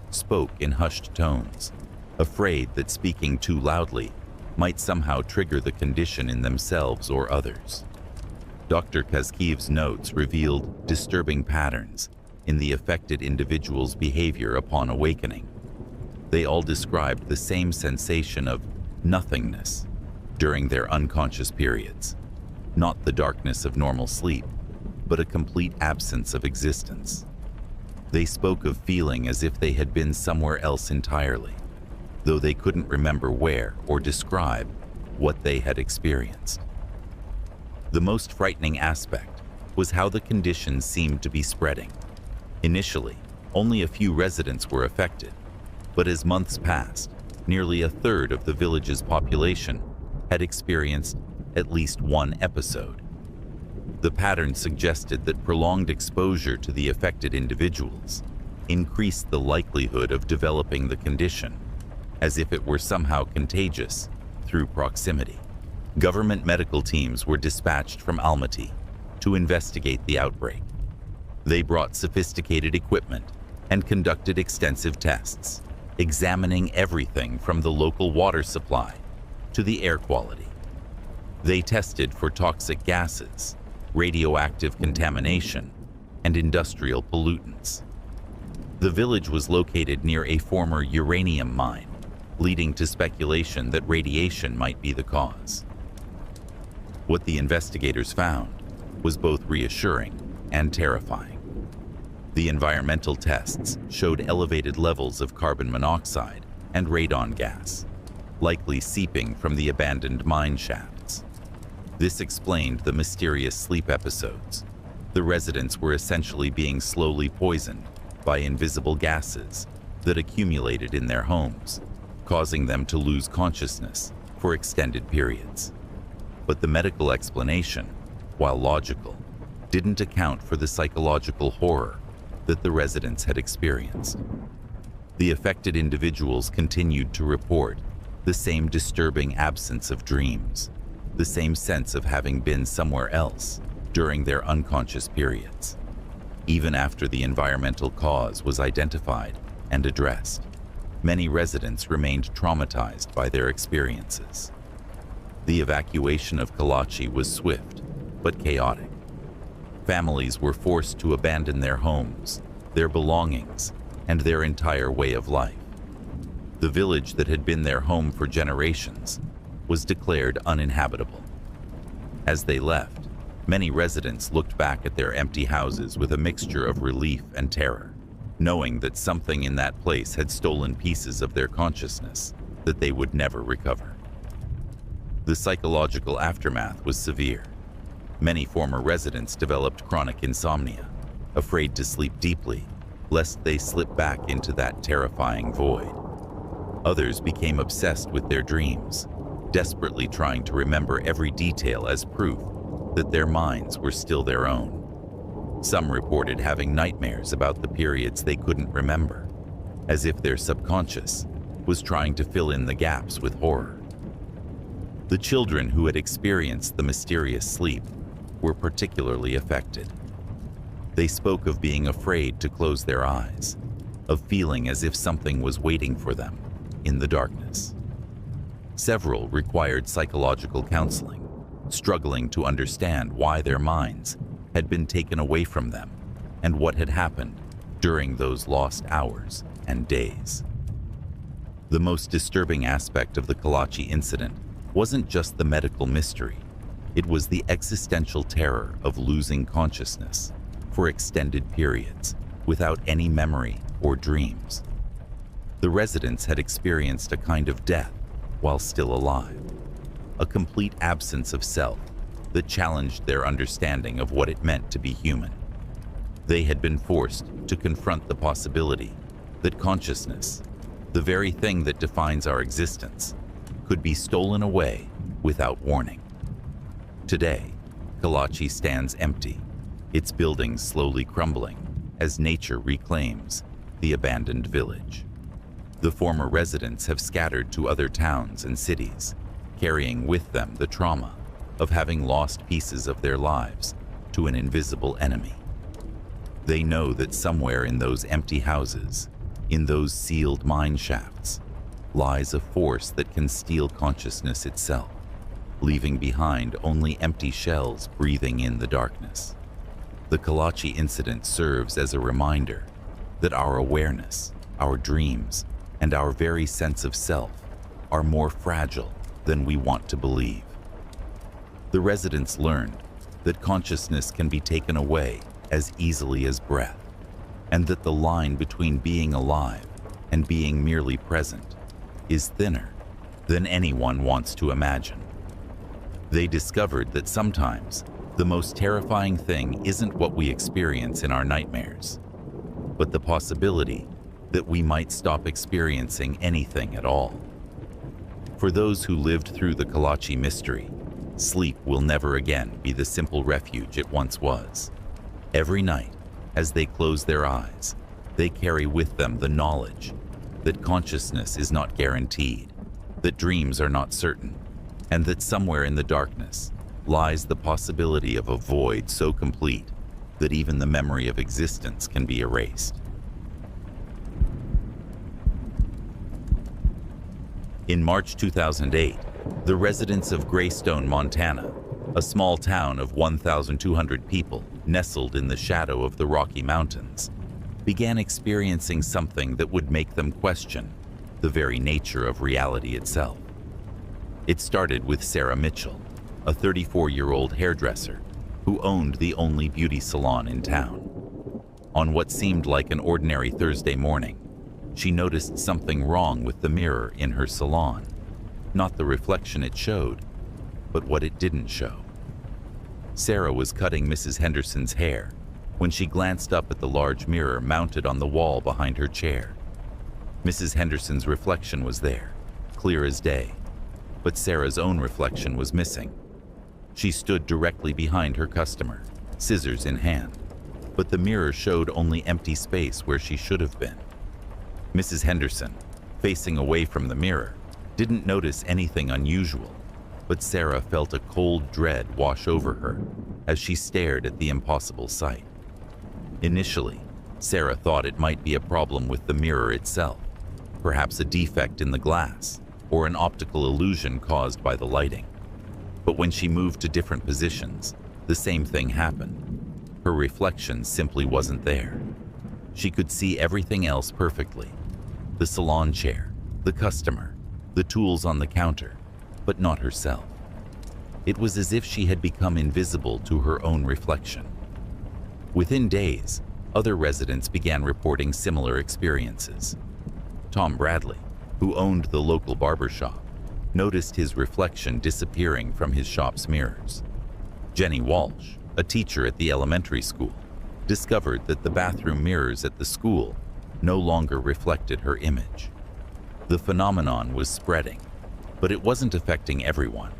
spoke in hushed tones, afraid that speaking too loudly might somehow trigger the condition in themselves or others. Dr. Kazkiev's notes revealed disturbing patterns in the affected individual's behavior upon awakening. They all described the same sensation of nothingness during their unconscious periods, not the darkness of normal sleep, but a complete absence of existence. They spoke of feeling as if they had been somewhere else entirely, though they couldn't remember where or describe what they had experienced. The most frightening aspect was how the condition seemed to be spreading. Initially, only a few residents were affected, but as months passed, nearly a third of the village's population had experienced at least one episode. The pattern suggested that prolonged exposure to the affected individuals increased the likelihood of developing the condition, as if it were somehow contagious through proximity. Government medical teams were dispatched from Almaty to investigate the outbreak. They brought sophisticated equipment and conducted extensive tests, examining everything from the local water supply to the air quality. They tested for toxic gases, radioactive contamination, and industrial pollutants. The village was located near a former uranium mine, leading to speculation that radiation might be the cause. What the investigators found was both reassuring and terrifying. The environmental tests showed elevated levels of carbon monoxide and radon gas, likely seeping from the abandoned mine shafts. This explained the mysterious sleep episodes. The residents were essentially being slowly poisoned by invisible gases that accumulated in their homes, causing them to lose consciousness for extended periods. But the medical explanation, while logical, didn't account for the psychological horror that the residents had experienced. The affected individuals continued to report the same disturbing absence of dreams, the same sense of having been somewhere else during their unconscious periods. Even after the environmental cause was identified and addressed, many residents remained traumatized by their experiences. The evacuation of Kalachi was swift but chaotic. Families were forced to abandon their homes, their belongings, and their entire way of life. The village that had been their home for generations was declared uninhabitable. As they left, many residents looked back at their empty houses with a mixture of relief and terror, knowing that something in that place had stolen pieces of their consciousness that they would never recover. The psychological aftermath was severe. Many former residents developed chronic insomnia, afraid to sleep deeply, lest they slip back into that terrifying void. Others became obsessed with their dreams, desperately trying to remember every detail as proof that their minds were still their own. Some reported having nightmares about the periods they couldn't remember, as if their subconscious was trying to fill in the gaps with horror. The children who had experienced the mysterious sleep were particularly affected. They spoke of being afraid to close their eyes, of feeling as if something was waiting for them in the darkness. Several required psychological counseling, struggling to understand why their minds had been taken away from them and what had happened during those lost hours and days. The most disturbing aspect of the Kalachi incident wasn't just the medical mystery. It was the existential terror of losing consciousness for extended periods without any memory or dreams. The residents had experienced a kind of death while still alive, a complete absence of self that challenged their understanding of what it meant to be human. They had been forced to confront the possibility that consciousness, the very thing that defines our existence, could be stolen away without warning. Today, Kalachi stands empty, its buildings slowly crumbling as nature reclaims the abandoned village. The former residents have scattered to other towns and cities, carrying with them the trauma of having lost pieces of their lives to an invisible enemy. They know that somewhere in those empty houses, in those sealed mine shafts, lies a force that can steal consciousness itself, leaving behind only empty shells breathing in the darkness. The Kalachi incident serves as a reminder that our awareness, our dreams, and our very sense of self are more fragile than we want to believe. The residents learned that consciousness can be taken away as easily as breath, and that the line between being alive and being merely present is thinner than anyone wants to imagine. They discovered that sometimes the most terrifying thing isn't what we experience in our nightmares, but the possibility that we might stop experiencing anything at all. For those who lived through the Kalachi mystery, Sleep will never again be the simple refuge it once was. Every night, as they close their eyes, they carry with them the knowledge that consciousness is not guaranteed, that dreams are not certain, and that somewhere in the darkness lies the possibility of a void so complete that even the memory of existence can be erased. In March 2008, the residents of Greystone, Montana, a small town of 1,200 people nestled in the shadow of the Rocky Mountains, began experiencing something that would make them question the very nature of reality itself. It started with Sarah Mitchell, a 34-year-old hairdresser who owned the only beauty salon in town. On what seemed like an ordinary Thursday morning, she noticed something wrong with the mirror in her salon. Not the reflection it showed, but what it didn't show. Sarah was cutting Mrs. Henderson's hair when she glanced up at the large mirror mounted on the wall behind her chair. Mrs. Henderson's reflection was there, clear as day, but Sarah's own reflection was missing. She stood directly behind her customer, scissors in hand, but the mirror showed only empty space where she should have been. Mrs. Henderson, facing away from the mirror, didn't notice anything unusual, but Sarah felt a cold dread wash over her as she stared at the impossible sight. Initially, Sarah thought it might be a problem with the mirror itself, perhaps a defect in the glass or an optical illusion caused by the lighting. But when she moved to different positions, the same thing happened. Her reflection simply wasn't there. She could see everything else perfectly: the salon chair, the customer, the tools on the counter, but not herself. It was as if she had become invisible to her own reflection. Within days, other residents began reporting similar experiences. Tom Bradley, who owned the local barber shop, noticed his reflection disappearing from his shop's mirrors. Jenny Walsh, a teacher at the elementary school, discovered that the bathroom mirrors at the school no longer reflected her image. The phenomenon was spreading, but it wasn't affecting everyone.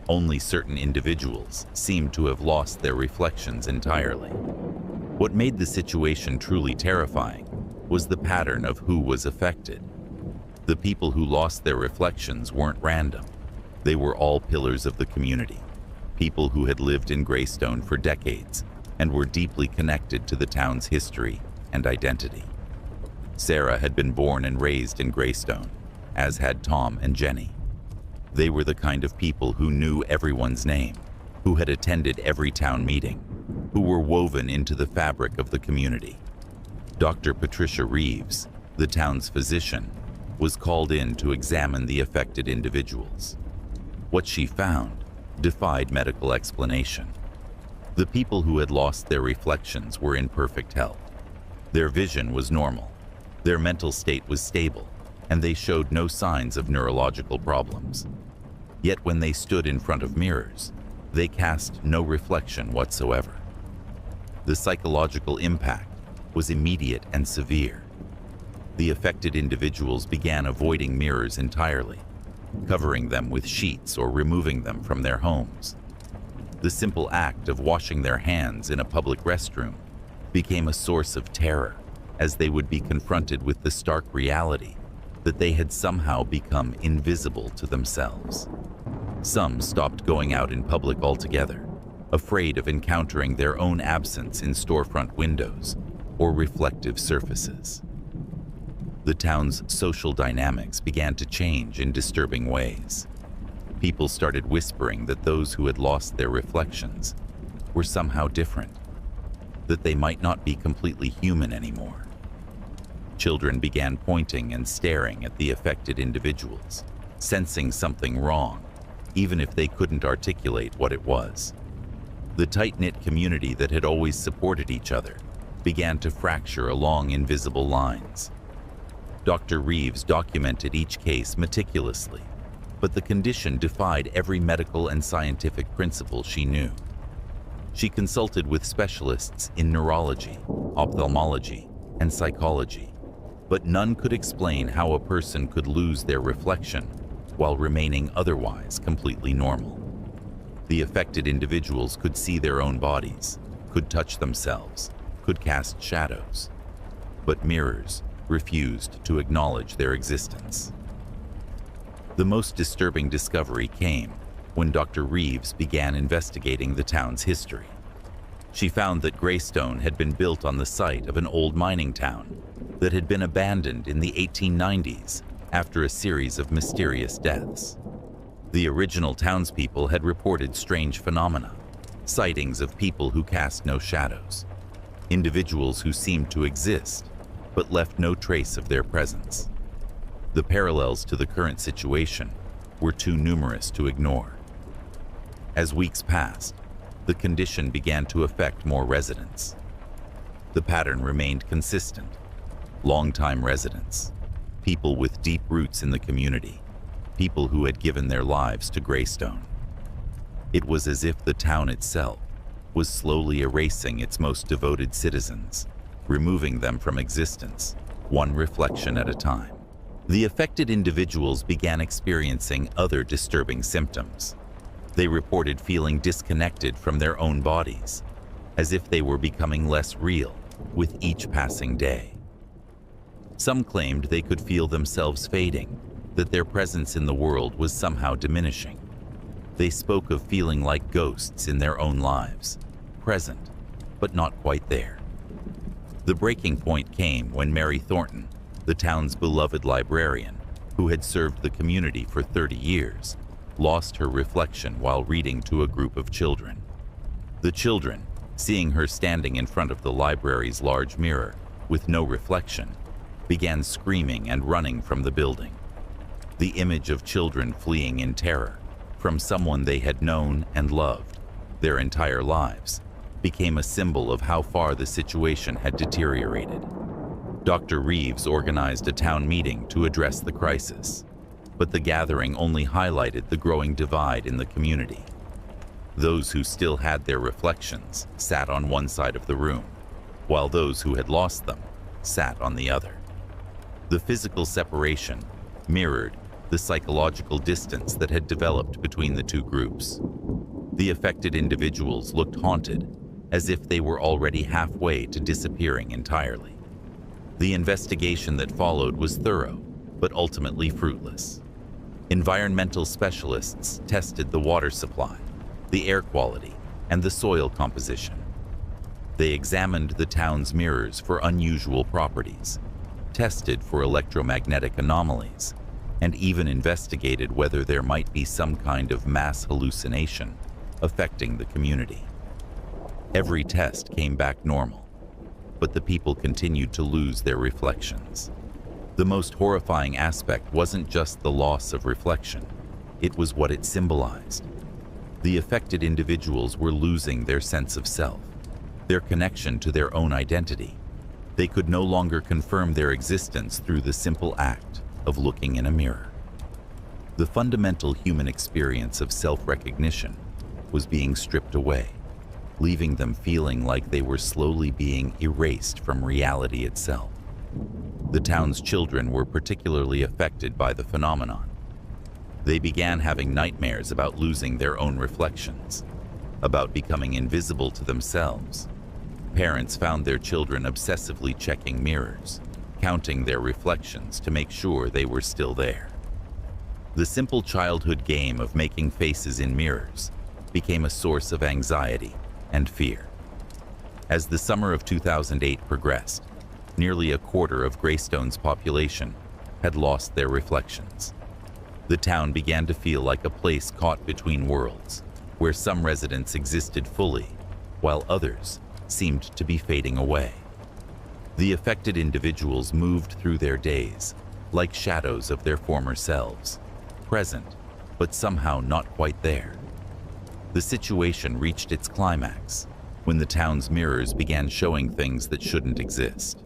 Only certain individuals seemed to have lost their reflections entirely. What made the situation truly terrifying was the pattern of who was affected. The people who lost their reflections weren't random. They were all pillars of the community, people who had lived in Greystone for decades and were deeply connected to the town's history and identity. Sarah had been born and raised in Greystone, as had Tom and Jenny. They were the kind of people who knew everyone's name, who had attended every town meeting, who were woven into the fabric of the community. Dr. Patricia Reeves, the town's physician, was called in to examine the affected individuals. What she found defied medical explanation. The people who had lost their reflections were in perfect health. Their vision was normal, their mental state was stable, and they showed no signs of neurological problems. Yet when they stood in front of mirrors, they cast no reflection whatsoever. The psychological impact was immediate and severe. The affected individuals began avoiding mirrors entirely, covering them with sheets or removing them from their homes. The simple act of washing their hands in a public restroom became a source of terror, as they would be confronted with the stark reality that they had somehow become invisible to themselves. Some stopped going out in public altogether, afraid of encountering their own absence in storefront windows or reflective surfaces. The town's social dynamics began to change in disturbing ways. People started whispering that those who had lost their reflections were somehow different, that they might not be completely human anymore. Children began pointing and staring at the affected individuals, sensing something wrong, even if they couldn't articulate what it was. The tight-knit community that had always supported each other began to fracture along invisible lines. Dr. Reeves documented each case meticulously, but the condition defied every medical and scientific principle she knew. She consulted with specialists in neurology, ophthalmology, and psychology, but none could explain how a person could lose their reflection while remaining otherwise completely normal. The affected individuals could see their own bodies, could touch themselves, could cast shadows. But mirrors refused to acknowledge their existence. The most disturbing discovery came when Dr. Reeves began investigating the town's history. She found that Greystone had been built on the site of an old mining town that had been abandoned in the 1890s after a series of mysterious deaths. The original townspeople had reported strange phenomena, sightings of people who cast no shadows, individuals who seemed to exist but left no trace of their presence. The parallels to the current situation were too numerous to ignore. As weeks passed, the condition began to affect more residents. The pattern remained consistent. Longtime residents, people with deep roots in the community, people who had given their lives to Greystone. It was as if the town itself was slowly erasing its most devoted citizens, removing them from existence, one reflection at a time. The affected individuals began experiencing other disturbing symptoms. They reported feeling disconnected from their own bodies, as if they were becoming less real with each passing day. Some claimed they could feel themselves fading, that their presence in the world was somehow diminishing. They spoke of feeling like ghosts in their own lives, present, but not quite there. The breaking point came when Mary Thornton, the town's beloved librarian, who had served the community for 30 years, lost her reflection while reading to a group of children. The children, seeing her standing in front of the library's large mirror with no reflection, began screaming and running from the building. The image of children fleeing in terror from someone they had known and loved their entire lives became a symbol of how far the situation had deteriorated. Dr. Reeves organized a town meeting to address the crisis, but the gathering only highlighted the growing divide in the community. Those who still had their reflections sat on one side of the room, while those who had lost them sat on the other. The physical separation mirrored the psychological distance that had developed between the two groups. The affected individuals looked haunted, as if they were already halfway to disappearing entirely. The investigation that followed was thorough, but ultimately fruitless. Environmental specialists tested the water supply, the air quality, and the soil composition. They examined the town's mirrors for unusual properties, tested for electromagnetic anomalies, and even investigated whether there might be some kind of mass hallucination affecting the community. Every test came back normal, but the people continued to lose their reflections. The most horrifying aspect wasn't just the loss of reflection, it was what it symbolized. The affected individuals were losing their sense of self, their connection to their own identity. They could no longer confirm their existence through the simple act of looking in a mirror. The fundamental human experience of self-recognition was being stripped away, leaving them feeling like they were slowly being erased from reality itself. The town's children were particularly affected by the phenomenon. They began having nightmares about losing their own reflections, about becoming invisible to themselves. Parents found their children obsessively checking mirrors, counting their reflections to make sure they were still there. The simple childhood game of making faces in mirrors became a source of anxiety and fear. As the summer of 2008 progressed, nearly a quarter of Greystone's population had lost their reflections. The town began to feel like a place caught between worlds, where some residents existed fully, while others seemed to be fading away. The affected individuals moved through their days like shadows of their former selves, present, but somehow not quite there. The situation reached its climax when the town's mirrors began showing things that shouldn't exist.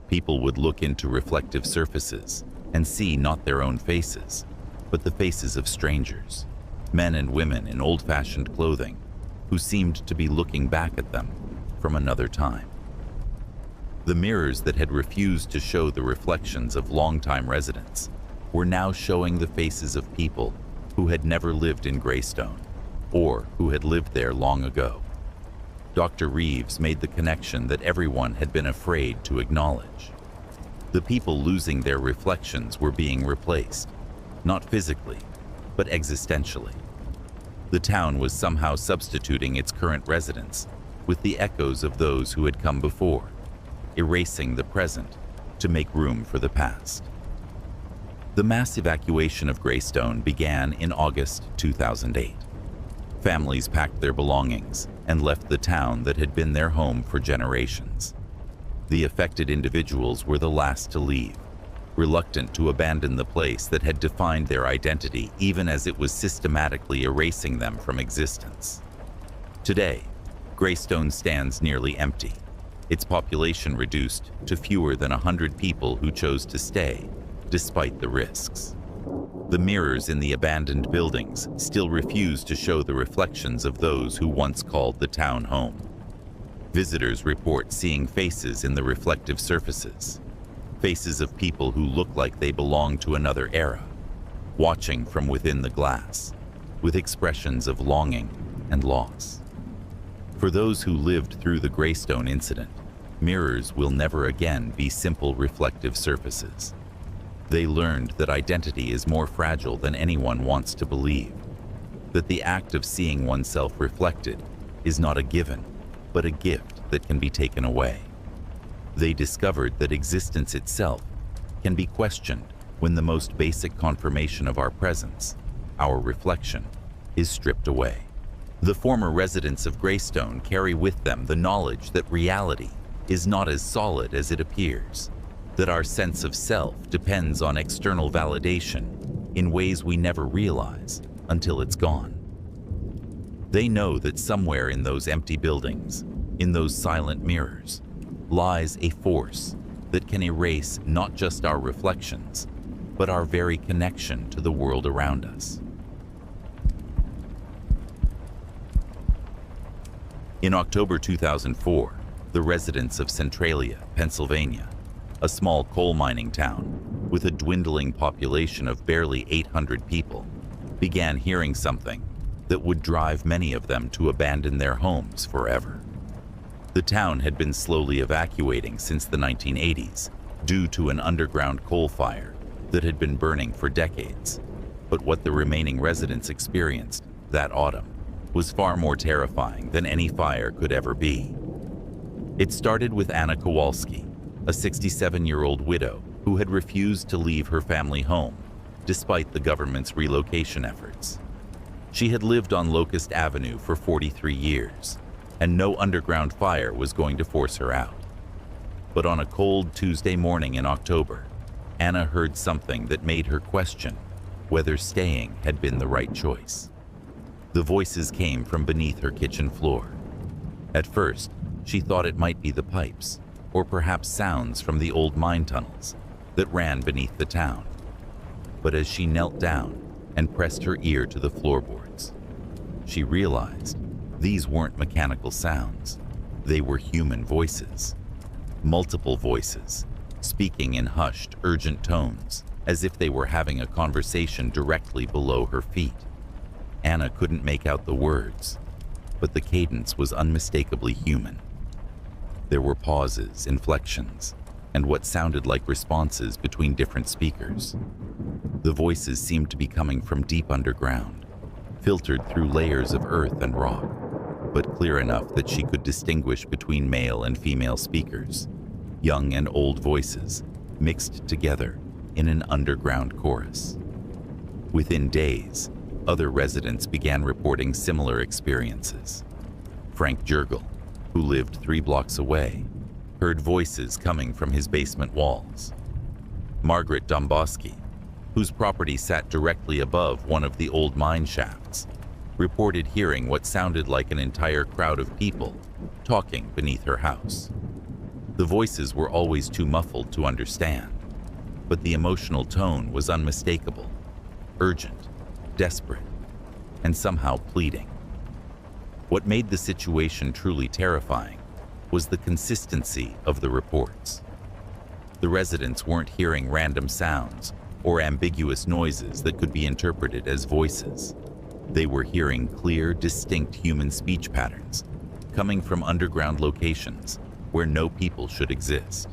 People would look into reflective surfaces and see not their own faces, but the faces of strangers, men and women in old-fashioned clothing, who seemed to be looking back at them from another time. The mirrors that had refused to show the reflections of longtime residents were now showing the faces of people who had never lived in Greystone or who had lived there long ago. Dr. Reeves made the connection that everyone had been afraid to acknowledge. The people losing their reflections were being replaced, not physically, but existentially. The town was somehow substituting its current residents with the echoes of those who had come before, erasing the present to make room for the past. The mass evacuation of Greystone began in August 2008. Families packed their belongings and left the town that had been their home for generations. The affected individuals were the last to leave, reluctant to abandon the place that had defined their identity even as it was systematically erasing them from existence. Today, Greystone stands nearly empty, its population reduced to fewer than 100 people who chose to stay, despite the risks. The mirrors in the abandoned buildings still refuse to show the reflections of those who once called the town home. Visitors report seeing faces in the reflective surfaces, faces of people who look like they belong to another era, watching from within the glass, with expressions of longing and loss. For those who lived through the Greystone incident, mirrors will never again be simple reflective surfaces. They learned that identity is more fragile than anyone wants to believe, that the act of seeing oneself reflected is not a given, but a gift that can be taken away. They discovered that existence itself can be questioned when the most basic confirmation of our presence, our reflection, is stripped away. The former residents of Greystone carry with them the knowledge that reality is not as solid as it appears, that our sense of self depends on external validation in ways we never realize until it's gone. They know that somewhere in those empty buildings, in those silent mirrors, lies a force that can erase not just our reflections, but our very connection to the world around us. In October 2004, the residents of Centralia, Pennsylvania, a small coal mining town with a dwindling population of barely 800 people, began hearing something that would drive many of them to abandon their homes forever. The town had been slowly evacuating since the 1980s due to an underground coal fire that had been burning for decades. But what the remaining residents experienced that autumn was far more terrifying than any fire could ever be. It started with Anna Kowalski, a 67-year-old widow who had refused to leave her family home despite the government's relocation efforts. She had lived on Locust Avenue for 43 years, and no underground fire was going to force her out. But on a cold Tuesday morning in October, Anna heard something that made her question whether staying had been the right choice. The voices came from beneath her kitchen floor. At first, she thought it might be the pipes, or perhaps sounds from the old mine tunnels that ran beneath the town. But as she knelt down and pressed her ear to the floorboards, she realized these weren't mechanical sounds. They were human voices. Multiple voices, speaking in hushed, urgent tones, as if they were having a conversation directly below her feet. Anna couldn't make out the words, but the cadence was unmistakably human. There were pauses, inflections, and what sounded like responses between different speakers. The voices seemed to be coming from deep underground, filtered through layers of earth and rock, but clear enough that she could distinguish between male and female speakers, young and old voices, mixed together in an underground chorus. Within days, other residents began reporting similar experiences. Frank Jurgel, who lived 3 blocks away, heard voices coming from his basement walls. Margaret Domboski, whose property sat directly above one of the old mine shafts, reported hearing what sounded like an entire crowd of people talking beneath her house. The voices were always too muffled to understand, but the emotional tone was unmistakable, urgent, desperate, and somehow pleading. What made the situation truly terrifying was the consistency of the reports. The residents weren't hearing random sounds or ambiguous noises that could be interpreted as voices. They were hearing clear, distinct human speech patterns coming from underground locations where no people should exist.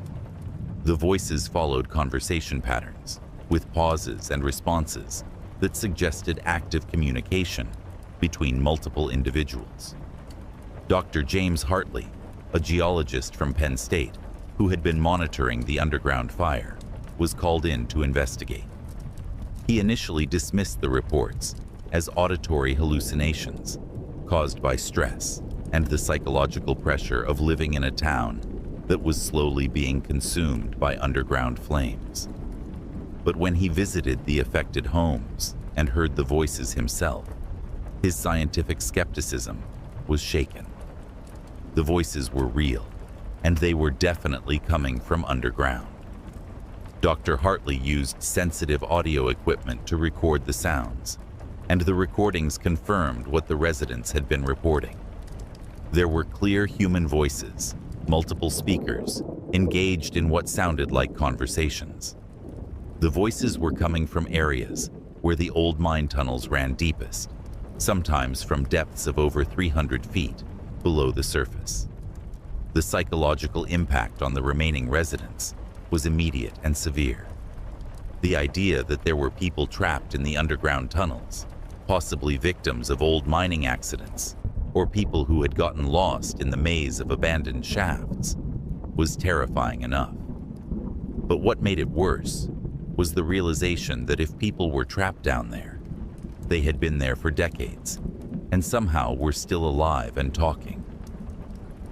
The voices followed conversation patterns with pauses and responses that suggested active communication between multiple individuals. Dr. James Hartley, a geologist from Penn State who had been monitoring the underground fire, was called in to investigate. He initially dismissed the reports as auditory hallucinations caused by stress and the psychological pressure of living in a town that was slowly being consumed by underground flames. But when he visited the affected homes and heard the voices himself, his scientific skepticism was shaken. The voices were real, and they were definitely coming from underground. Dr. Hartley used sensitive audio equipment to record the sounds, and the recordings confirmed what the residents had been reporting. There were clear human voices, multiple speakers, engaged in what sounded like conversations. The voices were coming from areas where the old mine tunnels ran deepest, sometimes from depths of over 300 feet below the surface. The psychological impact on the remaining residents was immediate and severe. The idea that there were people trapped in the underground tunnels, possibly victims of old mining accidents, or people who had gotten lost in the maze of abandoned shafts, was terrifying enough. But what made it worse was the realization that if people were trapped down there, they had been there for decades and somehow were still alive and talking.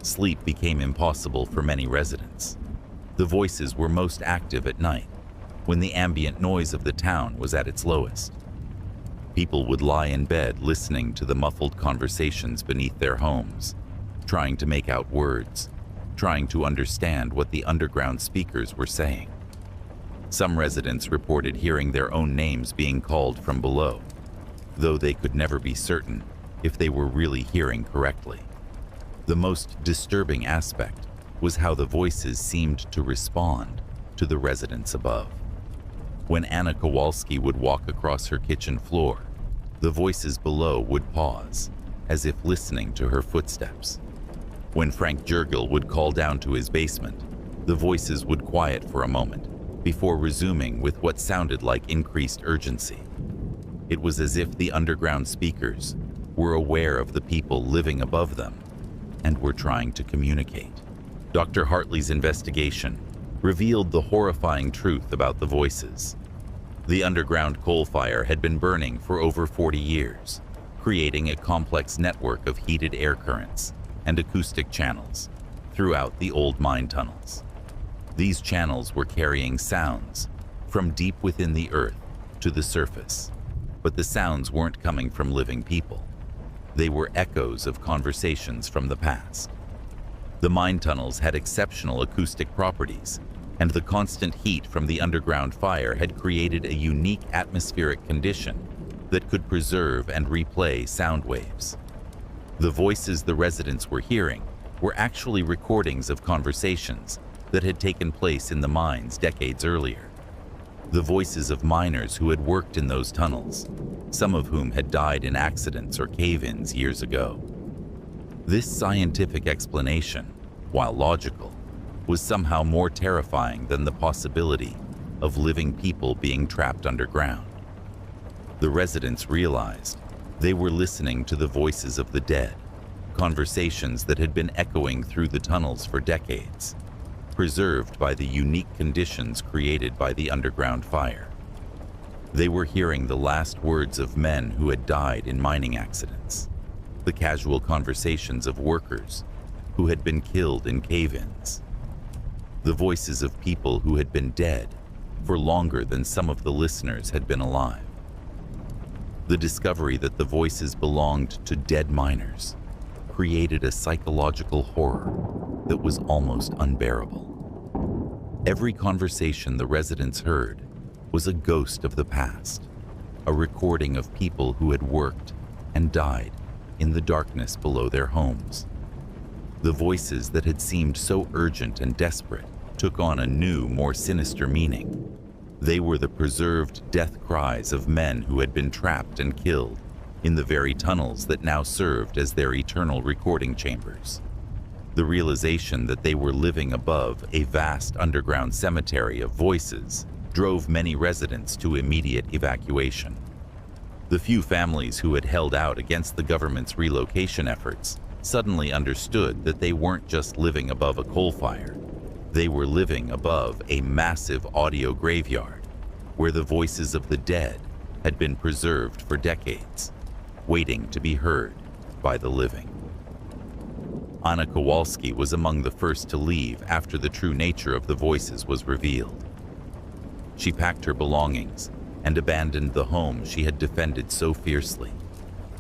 Sleep became impossible for many residents. The voices were most active at night, when the ambient noise of the town was at its lowest. People would lie in bed listening to the muffled conversations beneath their homes, trying to make out words, trying to understand what the underground speakers were saying. Some residents reported hearing their own names being called from below, though they could never be certain if they were really hearing correctly. The most disturbing aspect was how the voices seemed to respond to the residents above. When Anna Kowalski would walk across her kitchen floor, the voices below would pause, as if listening to her footsteps. When Frank Jurgil would call down to his basement, the voices would quiet for a moment before resuming with what sounded like increased urgency. It was as if the underground speakers were aware of the people living above them and were trying to communicate. Dr. Hartley's investigation revealed the horrifying truth about the voices. The underground coal fire had been burning for over 40 years, creating a complex network of heated air currents and acoustic channels throughout the old mine tunnels. These channels were carrying sounds from deep within the earth to the surface, but the sounds weren't coming from living people. They were echoes of conversations from the past. The mine tunnels had exceptional acoustic properties, and the constant heat from the underground fire had created a unique atmospheric condition that could preserve and replay sound waves. The voices the residents were hearing were actually recordings of conversations that had taken place in the mines decades earlier. The voices of miners who had worked in those tunnels, some of whom had died in accidents or cave-ins years ago. This scientific explanation, while logical, was somehow more terrifying than the possibility of living people being trapped underground. The residents realized they were listening to the voices of the dead, conversations that had been echoing through the tunnels for decades, preserved by the unique conditions created by the underground fire. They were hearing the last words of men who had died in mining accidents, the casual conversations of workers who had been killed in cave-ins, the voices of people who had been dead for longer than some of the listeners had been alive. The discovery that the voices belonged to dead miners created a psychological horror that was almost unbearable. Every conversation the residents heard was a ghost of the past, a recording of people who had worked and died in the darkness below their homes. The voices that had seemed so urgent and desperate took on a new, more sinister meaning. They were the preserved death cries of men who had been trapped and killed in the very tunnels that now served as their eternal recording chambers. The realization that they were living above a vast underground cemetery of voices drove many residents to immediate evacuation. The few families who had held out against the government's relocation efforts suddenly understood that they weren't just living above a coal fire. They were living above a massive audio graveyard where the voices of the dead had been preserved for decades, waiting to be heard by the living. Anna Kowalski was among the first to leave after the true nature of the voices was revealed. She packed her belongings and abandoned the home she had defended so fiercely,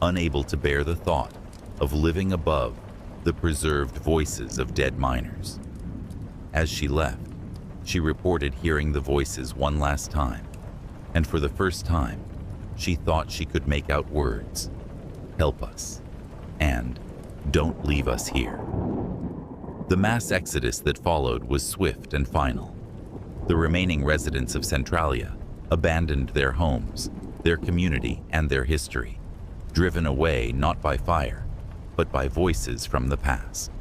unable to bear the thought of living above the preserved voices of dead miners. As she left, she reported hearing the voices one last time, and for the first time, she thought she could make out words: "Help us," and "Don't leave us here." The mass exodus that followed was swift and final. The remaining residents of Centralia abandoned their homes, their community, and their history, driven away not by fire, but by voices from the past.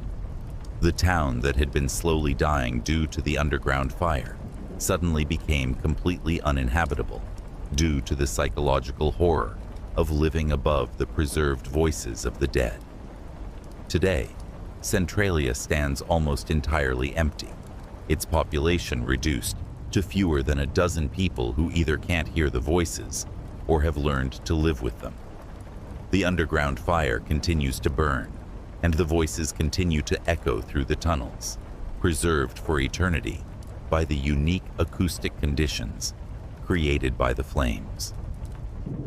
The town that had been slowly dying due to the underground fire suddenly became completely uninhabitable due to the psychological horror of living above the preserved voices of the dead. Today, Centralia stands almost entirely empty, its population reduced to fewer than a dozen people who either can't hear the voices or have learned to live with them. The underground fire continues to burn, and the voices continue to echo through the tunnels, preserved for eternity by the unique acoustic conditions created by the flames.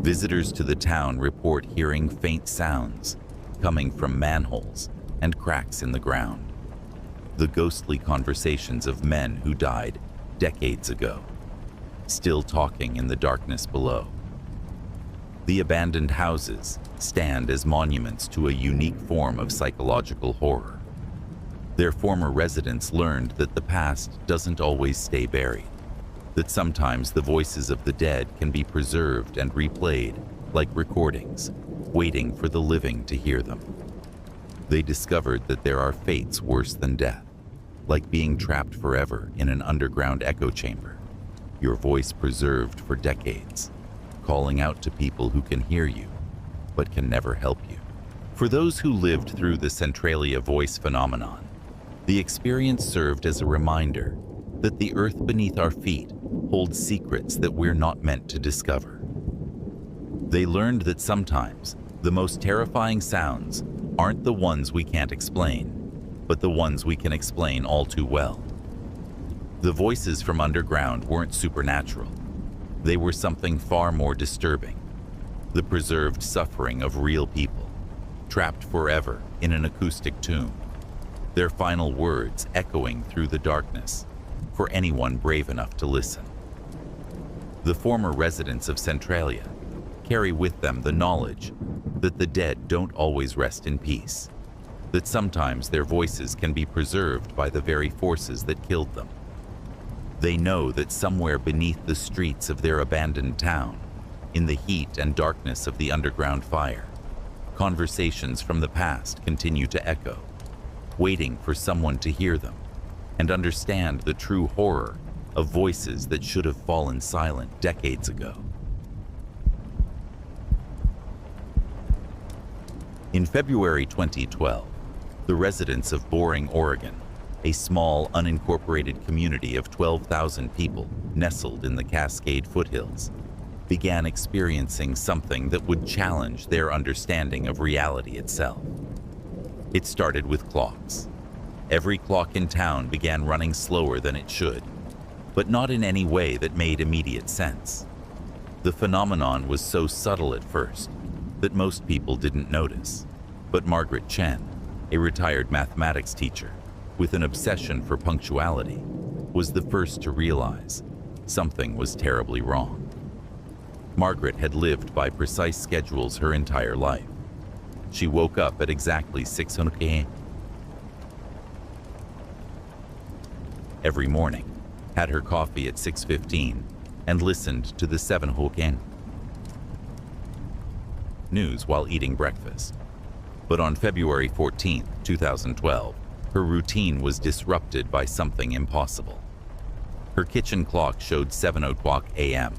Visitors to the town report hearing faint sounds coming from manholes and cracks in the ground, the ghostly conversations of men who died decades ago, still talking in the darkness below. The abandoned houses stand as monuments to a unique form of psychological horror. Their former residents learned that the past doesn't always stay buried, that sometimes the voices of the dead can be preserved and replayed like recordings, waiting for the living to hear them. They discovered that there are fates worse than death, like being trapped forever in an underground echo chamber, your voice preserved for decades, calling out to people who can hear you, but can never help you. For those who lived through the Centralia voice phenomenon, the experience served as a reminder that the earth beneath our feet holds secrets that we're not meant to discover. They learned that sometimes the most terrifying sounds aren't the ones we can't explain, but the ones we can explain all too well. The voices from underground weren't supernatural. They were something far more disturbing: the preserved suffering of real people, trapped forever in an acoustic tomb, their final words echoing through the darkness for anyone brave enough to listen. The former residents of Centralia carry with them the knowledge that the dead don't always rest in peace, that sometimes their voices can be preserved by the very forces that killed them. They know that somewhere beneath the streets of their abandoned town, in the heat and darkness of the underground fire, conversations from the past continue to echo, waiting for someone to hear them and understand the true horror of voices that should have fallen silent decades ago. In February 2012, the residents of Boring, Oregon, a small unincorporated community of 12,000 people nestled in the Cascade foothills, began experiencing something that would challenge their understanding of reality itself. It started with clocks. Every clock in town began running slower than it should, but not in any way that made immediate sense. The phenomenon was so subtle at first that most people didn't notice, but Margaret Chen, a retired mathematics teacher with an obsession for punctuality, was the first to realize something was terribly wrong. Margaret had lived by precise schedules her entire life. She woke up at exactly 6:00 a.m. every morning, had her coffee at 6:15, and listened to the 7:00 a.m. live news while eating breakfast. But on February 14, 2012, her routine was disrupted by something impossible. Her kitchen clock showed 7:00 a.m.,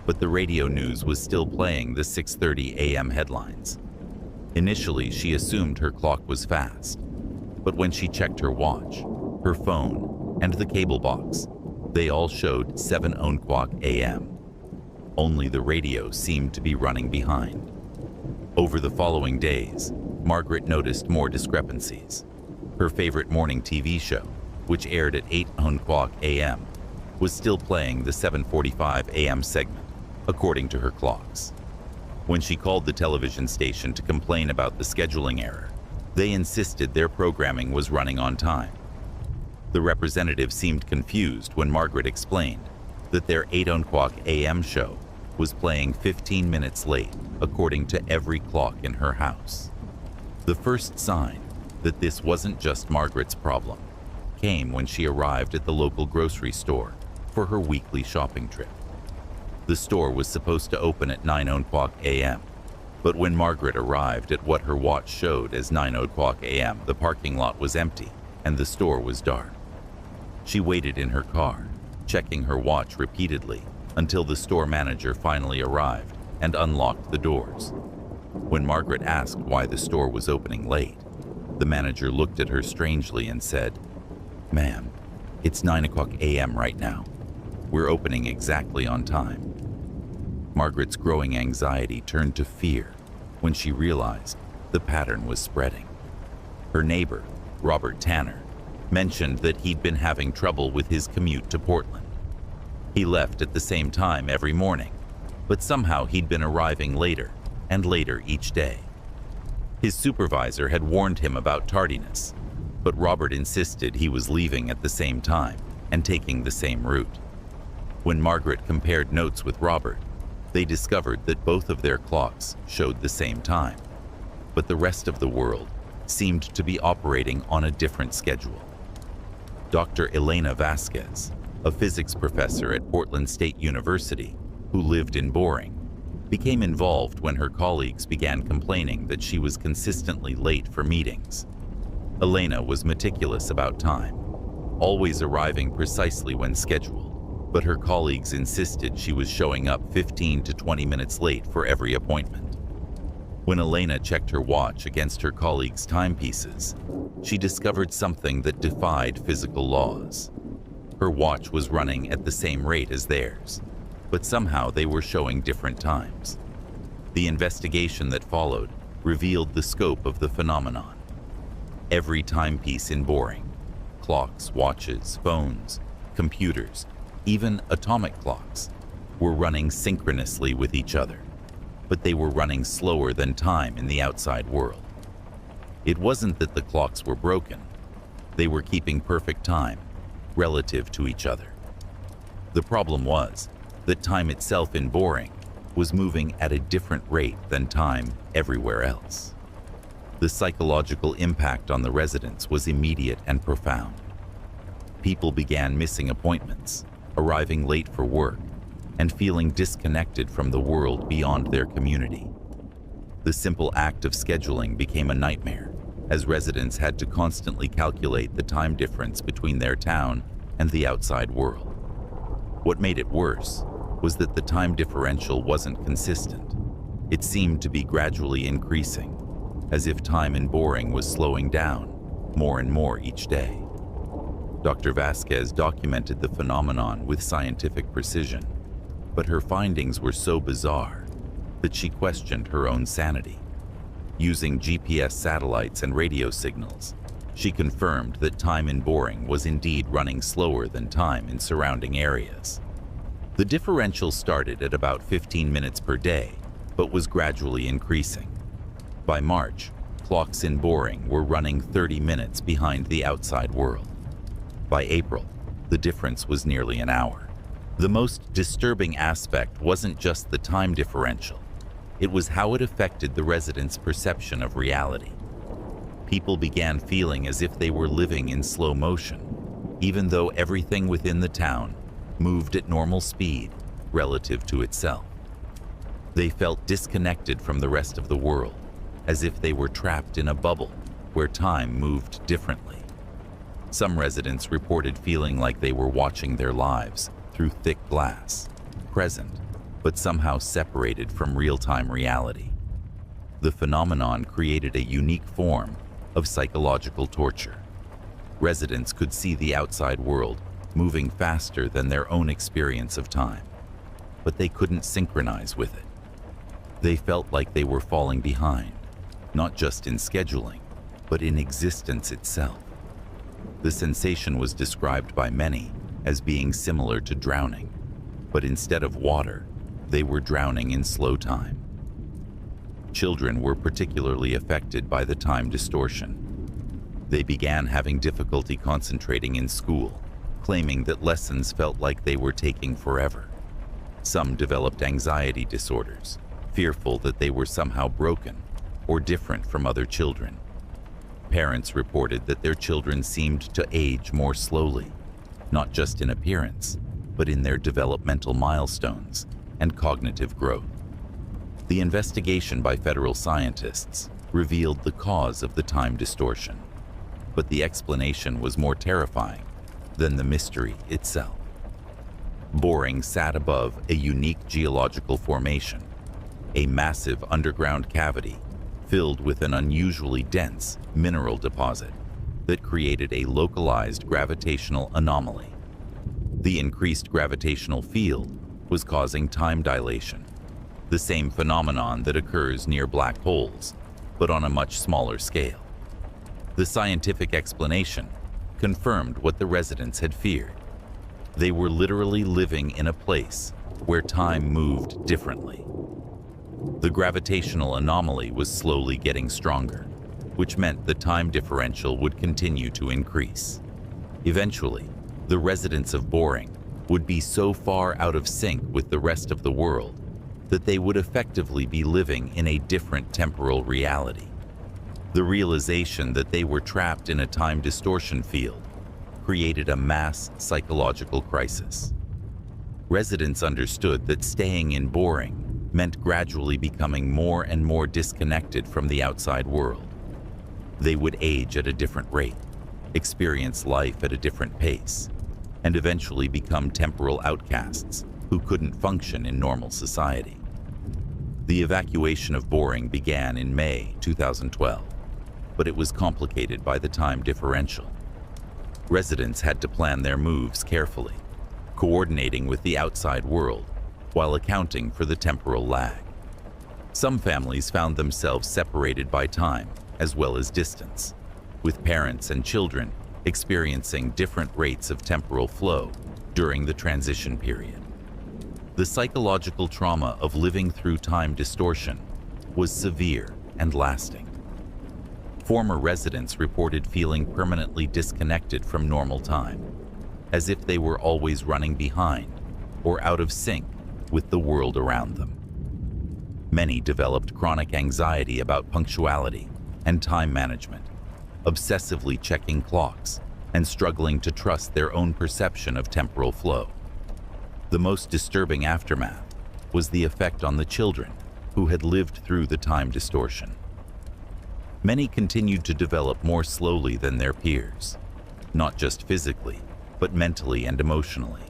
but the radio news was still playing the 6:30 a.m. headlines. Initially, she assumed her clock was fast, but when she checked her watch, her phone, and the cable box, they all showed 7:00 a.m. Only the radio seemed to be running behind. Over the following days, Margaret noticed more discrepancies. Her favorite morning TV show, which aired at 8:00 a.m., was still playing the 7:45 a.m. segment, according to her clocks. When she called the television station to complain about the scheduling error, they insisted their programming was running on time. The representative seemed confused when Margaret explained that their 8:00 a.m. show was playing 15 minutes late, according to every clock in her house. The first sign that this wasn't just Margaret's problem came when she arrived at the local grocery store for her weekly shopping trip. The store was supposed to open at 9:00 a.m., but when Margaret arrived at what her watch showed as 9:00 a.m., the parking lot was empty and the store was dark. She waited in her car, checking her watch repeatedly until the store manager finally arrived and unlocked the doors. When Margaret asked why the store was opening late, the manager looked at her strangely and said, "Ma'am, it's 9:00 a.m. right now. We're opening exactly on time." Margaret's growing anxiety turned to fear when she realized the pattern was spreading. Her neighbor, Robert Tanner, mentioned that he'd been having trouble with his commute to Portland. He left at the same time every morning, but somehow he'd been arriving later and later each day. His supervisor had warned him about tardiness, but Robert insisted he was leaving at the same time and taking the same route. When Margaret compared notes with Robert, they discovered that both of their clocks showed the same time, but the rest of the world seemed to be operating on a different schedule. Dr. Elena Vasquez, a physics professor at Portland State University who lived in Boring, became involved when her colleagues began complaining that she was consistently late for meetings. Elena was meticulous about time, always arriving precisely when scheduled, but her colleagues insisted she was showing up 15 to 20 minutes late for every appointment. When Elena checked her watch against her colleagues' timepieces, she discovered something that defied physical laws. Her watch was running at the same rate as theirs, but somehow they were showing different times. The investigation that followed revealed the scope of the phenomenon. Every timepiece in Boring, clocks, watches, phones, computers, even atomic clocks, were running synchronously with each other, but they were running slower than time in the outside world. It wasn't that the clocks were broken. They were keeping perfect time relative to each other. The problem was that time itself in Boring was moving at a different rate than time everywhere else. The psychological impact on the residents was immediate and profound. People began missing appointments, arriving late for work, and feeling disconnected from the world beyond their community. The simple act of scheduling became a nightmare, as residents had to constantly calculate the time difference between their town and the outside world. What made it worse was that the time differential wasn't consistent. It seemed to be gradually increasing, as if time in Boring was slowing down more and more each day. Dr. Vasquez documented the phenomenon with scientific precision, but her findings were so bizarre that she questioned her own sanity. Using GPS satellites and radio signals, she confirmed that time in Boring was indeed running slower than time in surrounding areas. The differential started at about 15 minutes per day, but was gradually increasing. By March, clocks in Boring were running 30 minutes behind the outside world. By April, the difference was nearly an hour. The most disturbing aspect wasn't just the time differential. It was how it affected the residents' perception of reality. People began feeling as if they were living in slow motion, even though everything within the town moved at normal speed relative to itself. They felt disconnected from the rest of the world, as if they were trapped in a bubble where time moved differently. Some residents reported feeling like they were watching their lives through thick glass, present, but somehow separated from real-time reality. The phenomenon created a unique form of psychological torture. Residents could see the outside world moving faster than their own experience of time, but they couldn't synchronize with it. They felt like they were falling behind, not just in scheduling, but in existence itself. The sensation was described by many as being similar to drowning, but instead of water, they were drowning in slow time. Children were particularly affected by the time distortion. They began having difficulty concentrating in school, claiming that lessons felt like they were taking forever. Some developed anxiety disorders, fearful that they were somehow broken or different from other children. Parents reported that their children seemed to age more slowly, not just in appearance, but in their developmental milestones and cognitive growth. The investigation by federal scientists revealed the cause of the time distortion, but the explanation was more terrifying than the mystery itself. Boring sat above a unique geological formation, a massive underground cavity filled with an unusually dense mineral deposit that created a localized gravitational anomaly. The increased gravitational field was causing time dilation, the same phenomenon that occurs near black holes, but on a much smaller scale. The scientific explanation confirmed what the residents had feared. They were literally living in a place where time moved differently. The gravitational anomaly was slowly getting stronger, which meant the time differential would continue to increase. Eventually, the residents of Boring would be so far out of sync with the rest of the world that they would effectively be living in a different temporal reality. The realization that they were trapped in a time distortion field created a mass psychological crisis. Residents understood that staying in Boring meant gradually becoming more and more disconnected from the outside world. They would age at a different rate, experience life at a different pace, and eventually become temporal outcasts who couldn't function in normal society. The evacuation of Boring began in May 2012, but it was complicated by the time differential. Residents had to plan their moves carefully, coordinating with the outside world while accounting for the temporal lag. Some families found themselves separated by time as well as distance, with parents and children experiencing different rates of temporal flow during the transition period. The psychological trauma of living through time distortion was severe and lasting. Former residents reported feeling permanently disconnected from normal time, as if they were always running behind or out of sync with the world around them. Many developed chronic anxiety about punctuality and time management, obsessively checking clocks and struggling to trust their own perception of temporal flow. The most disturbing aftermath was the effect on the children who had lived through the time distortion. Many continued to develop more slowly than their peers, not just physically, but mentally and emotionally.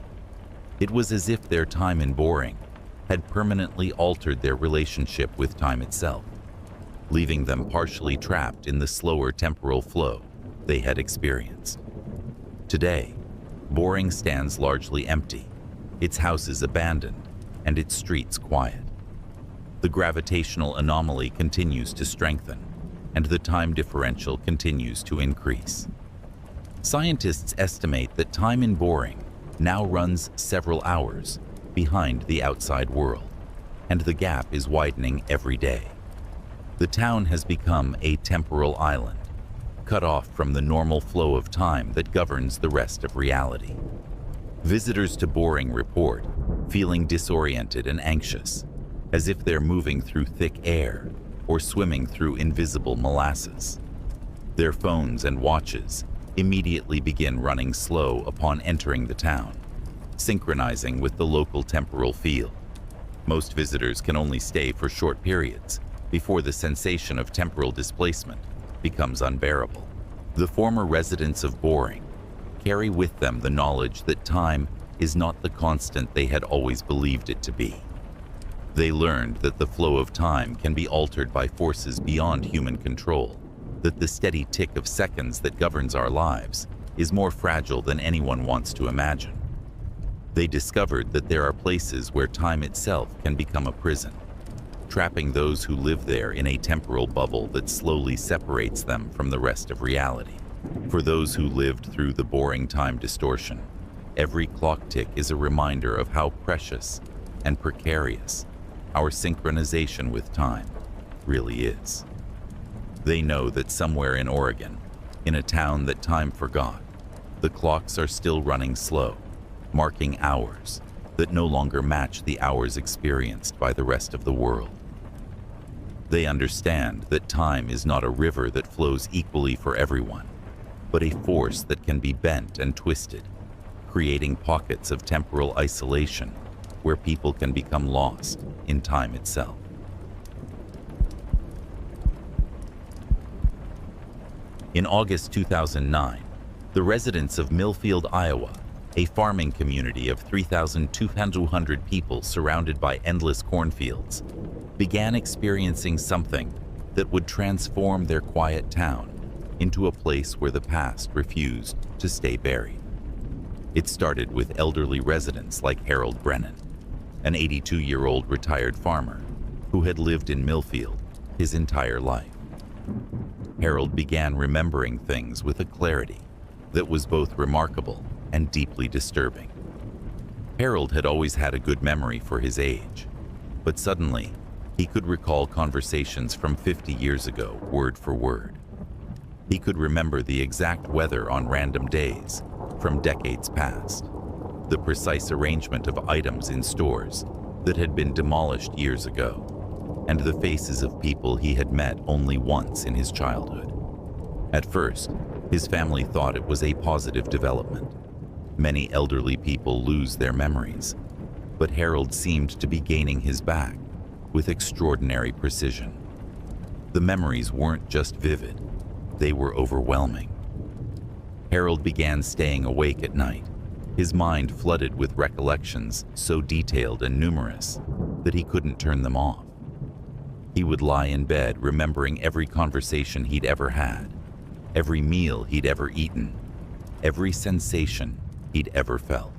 It was as if their time in Boring had permanently altered their relationship with time itself, leaving them partially trapped in the slower temporal flow they had experienced. Today, Boring stands largely empty, its houses abandoned, and its streets quiet. The gravitational anomaly continues to strengthen, and the time differential continues to increase. Scientists estimate that time in Boring now runs several hours behind the outside world, and the gap is widening every day. The town has become a temporal island, cut off from the normal flow of time that governs the rest of reality. Visitors to Boring report feeling disoriented and anxious, as if they're moving through thick air or swimming through invisible molasses. Their phones and watches immediately begin running slow upon entering the town, synchronizing with the local temporal field. Most visitors can only stay for short periods before the sensation of temporal displacement becomes unbearable. The former residents of Boring carry with them the knowledge that time is not the constant they had always believed it to be. They learned that the flow of time can be altered by forces beyond human control, that the steady tick of seconds that governs our lives is more fragile than anyone wants to imagine. They discovered that there are places where time itself can become a prison, trapping those who live there in a temporal bubble that slowly separates them from the rest of reality. For those who lived through the Boring time distortion, every clock tick is a reminder of how precious and precarious our synchronization with time really is. They know that somewhere in Oregon, in a town that time forgot, the clocks are still running slow, marking hours that no longer match the hours experienced by the rest of the world. They understand that time is not a river that flows equally for everyone, but a force that can be bent and twisted, creating pockets of temporal isolation where people can become lost in time itself. In August 2009, the residents of Millfield, Iowa, a farming community of 3,200 people surrounded by endless cornfields, began experiencing something that would transform their quiet town into a place where the past refused to stay buried. It started with elderly residents like Harold Brennan, an 82-year-old retired farmer who had lived in Millfield his entire life. Harold began remembering things with a clarity that was both remarkable and deeply disturbing. Harold had always had a good memory for his age, but suddenly he could recall conversations from 50 years ago word for word. He could remember the exact weather on random days from decades past, the precise arrangement of items in stores that had been demolished years ago, and the faces of people he had met only once in his childhood. At first, his family thought it was a positive development. Many elderly people lose their memories, but Harold seemed to be gaining his back with extraordinary precision. The memories weren't just vivid, they were overwhelming. Harold began staying awake at night, his mind flooded with recollections so detailed and numerous that he couldn't turn them off. He would lie in bed remembering every conversation he'd ever had, every meal he'd ever eaten, every sensation he'd ever felt.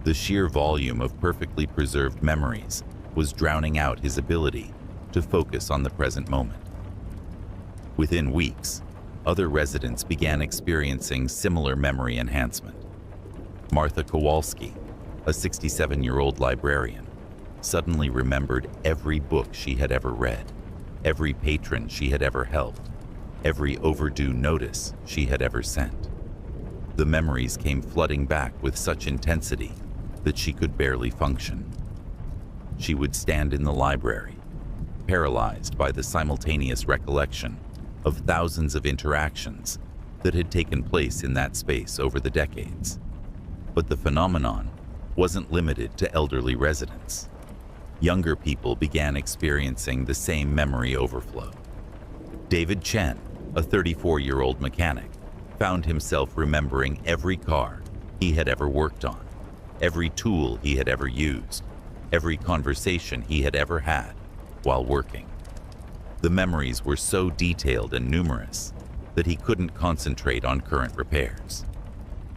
The sheer volume of perfectly preserved memories was drowning out his ability to focus on the present moment. Within weeks, other residents began experiencing similar memory enhancement. Martha Kowalski, a 67-year-old librarian, suddenly remembered every book she had ever read, every patron she had ever helped, every overdue notice she had ever sent. The memories came flooding back with such intensity that she could barely function. She would stand in the library, paralyzed by the simultaneous recollection of thousands of interactions that had taken place in that space over the decades. But the phenomenon wasn't limited to elderly residents. Younger people began experiencing the same memory overflow. David Chen, a 34-year-old mechanic, found himself remembering every car he had ever worked on, every tool he had ever used, every conversation he had ever had while working. The memories were so detailed and numerous that he couldn't concentrate on current repairs.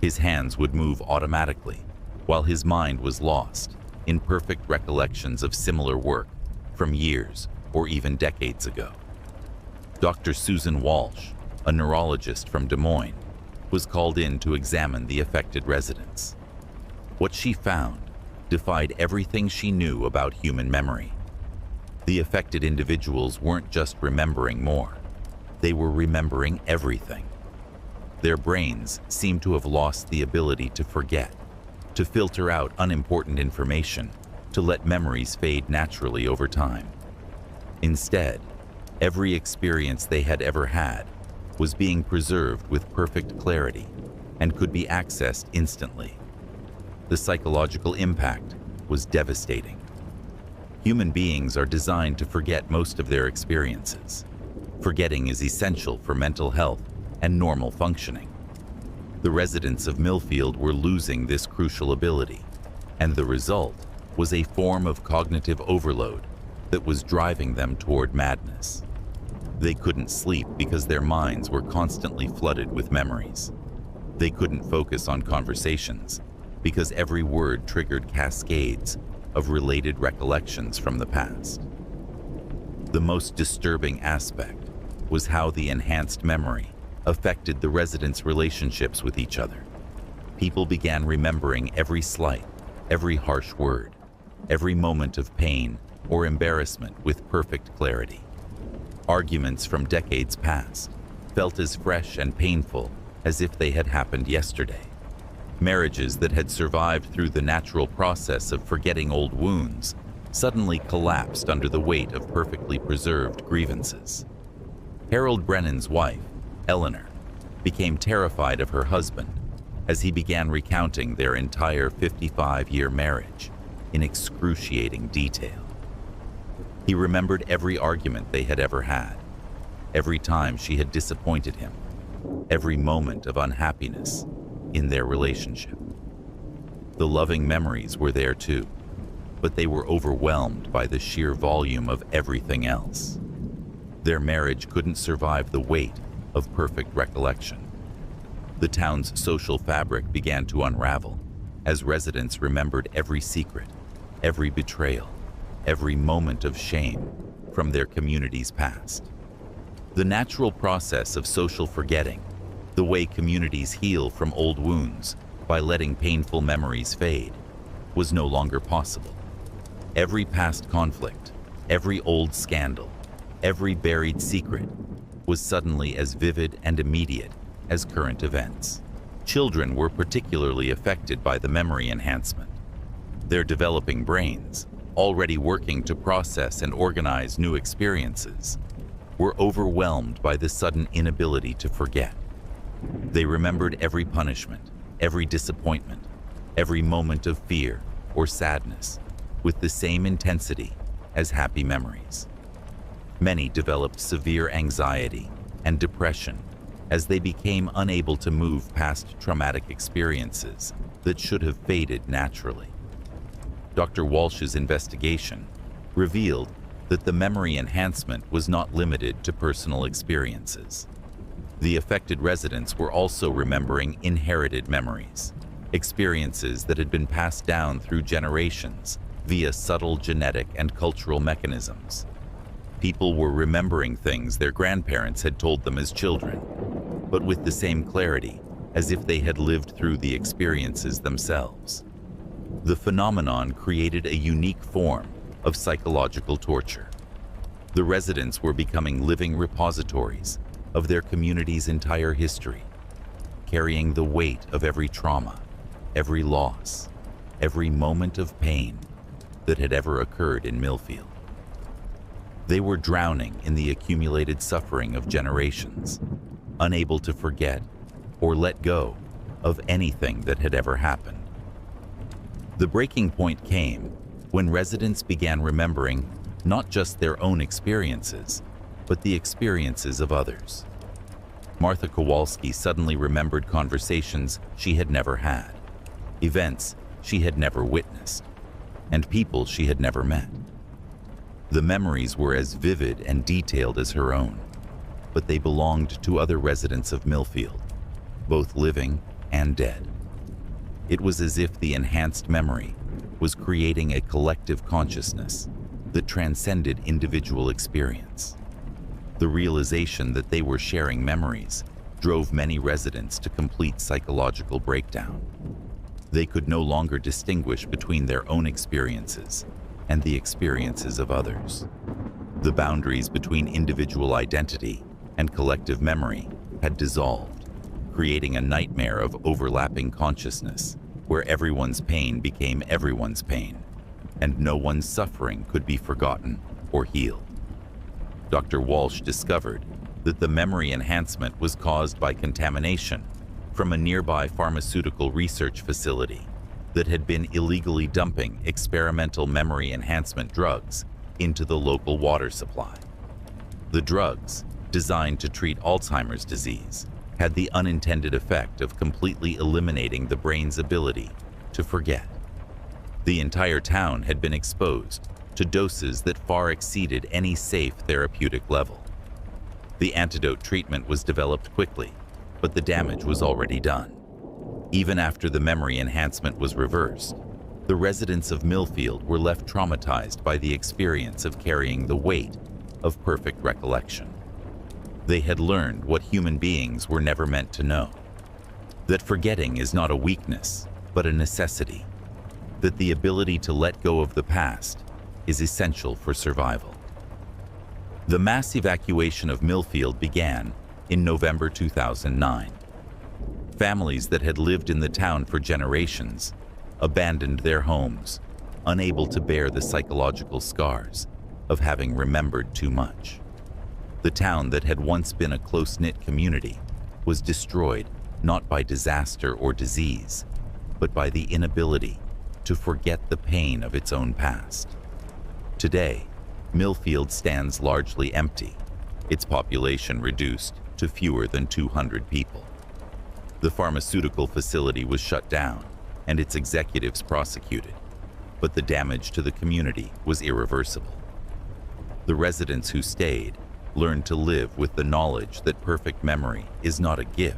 His hands would move automatically, while his mind was lost in perfect recollections of similar work from years or even decades ago. Dr. Susan Walsh, a neurologist from Des Moines, was called in to examine the affected residents. What she found defied everything she knew about human memory. The affected individuals weren't just remembering more, they were remembering everything. Their brains seemed to have lost the ability to forget, to filter out unimportant information, to let memories fade naturally over time. Instead, every experience they had ever had was being preserved with perfect clarity and could be accessed instantly. The psychological impact was devastating. Human beings are designed to forget most of their experiences. Forgetting is essential for mental health and normal functioning. The residents of Millfield were losing this crucial ability, and the result was a form of cognitive overload that was driving them toward madness. They couldn't sleep because their minds were constantly flooded with memories. They couldn't focus on conversations because every word triggered cascades of related recollections from the past. The most disturbing aspect was how the enhanced memory affected the residents' relationships with each other. People began remembering every slight, every harsh word, every moment of pain or embarrassment with perfect clarity. Arguments from decades past felt as fresh and painful as if they had happened yesterday. Marriages that had survived through the natural process of forgetting old wounds suddenly collapsed under the weight of perfectly preserved grievances. Harold Brennan's wife, Eleanor, became terrified of her husband as he began recounting their entire 55-year marriage in excruciating detail. He remembered every argument they had ever had, every time she had disappointed him, every moment of unhappiness in their relationship. The loving memories were there too, but they were overwhelmed by the sheer volume of everything else. Their marriage couldn't survive the weight of perfect recollection. The town's social fabric began to unravel as residents remembered every secret, every betrayal, every moment of shame from their community's past. The natural process of social forgetting, the way communities heal from old wounds by letting painful memories fade, was no longer possible. Every past conflict, every old scandal, every buried secret was suddenly as vivid and immediate as current events. Children were particularly affected by the memory enhancement. Their developing brains, already working to process and organize new experiences, were overwhelmed by the sudden inability to forget. They remembered every punishment, every disappointment, every moment of fear or sadness with the same intensity as happy memories. Many developed severe anxiety and depression as they became unable to move past traumatic experiences that should have faded naturally. Dr. Walsh's investigation revealed that the memory enhancement was not limited to personal experiences. The affected residents were also remembering inherited memories, experiences that had been passed down through generations via subtle genetic and cultural mechanisms. People were remembering things their grandparents had told them as children, but with the same clarity as if they had lived through the experiences themselves. The phenomenon created a unique form of psychological torture. The residents were becoming living repositories of their community's entire history, carrying the weight of every trauma, every loss, every moment of pain that had ever occurred in Millfield. They were drowning in the accumulated suffering of generations, unable to forget or let go of anything that had ever happened. The breaking point came when residents began remembering not just their own experiences, but the experiences of others. Martha Kowalski suddenly remembered conversations she had never had, events she had never witnessed, and people she had never met. The memories were as vivid and detailed as her own, but they belonged to other residents of Millfield, both living and dead. It was as if the enhanced memory was creating a collective consciousness that transcended individual experience. The realization that they were sharing memories drove many residents to complete psychological breakdown. They could no longer distinguish between their own experiences and the experiences of others. The boundaries between individual identity and collective memory had dissolved, creating a nightmare of overlapping consciousness where everyone's pain became everyone's pain, and no one's suffering could be forgotten or healed. Dr. Walsh discovered that the memory enhancement was caused by contamination from a nearby pharmaceutical research facility that had been illegally dumping experimental memory enhancement drugs into the local water supply. The drugs, designed to treat Alzheimer's disease, had the unintended effect of completely eliminating the brain's ability to forget. The entire town had been exposed to doses that far exceeded any safe therapeutic level. The antidote treatment was developed quickly, but the damage was already done. Even after the memory enhancement was reversed, the residents of Millfield were left traumatized by the experience of carrying the weight of perfect recollection. They had learned what human beings were never meant to know: that forgetting is not a weakness, but a necessity; that the ability to let go of the past is essential for survival. The mass evacuation of Millfield began in November 2009. Families that had lived in the town for generations abandoned their homes, unable to bear the psychological scars of having remembered too much. The town that had once been a close-knit community was destroyed not by disaster or disease, but by the inability to forget the pain of its own past. Today, Millfield stands largely empty, its population reduced to fewer than 200 people. The pharmaceutical facility was shut down and its executives prosecuted, but the damage to the community was irreversible. The residents who stayed learned to live with the knowledge that perfect memory is not a gift,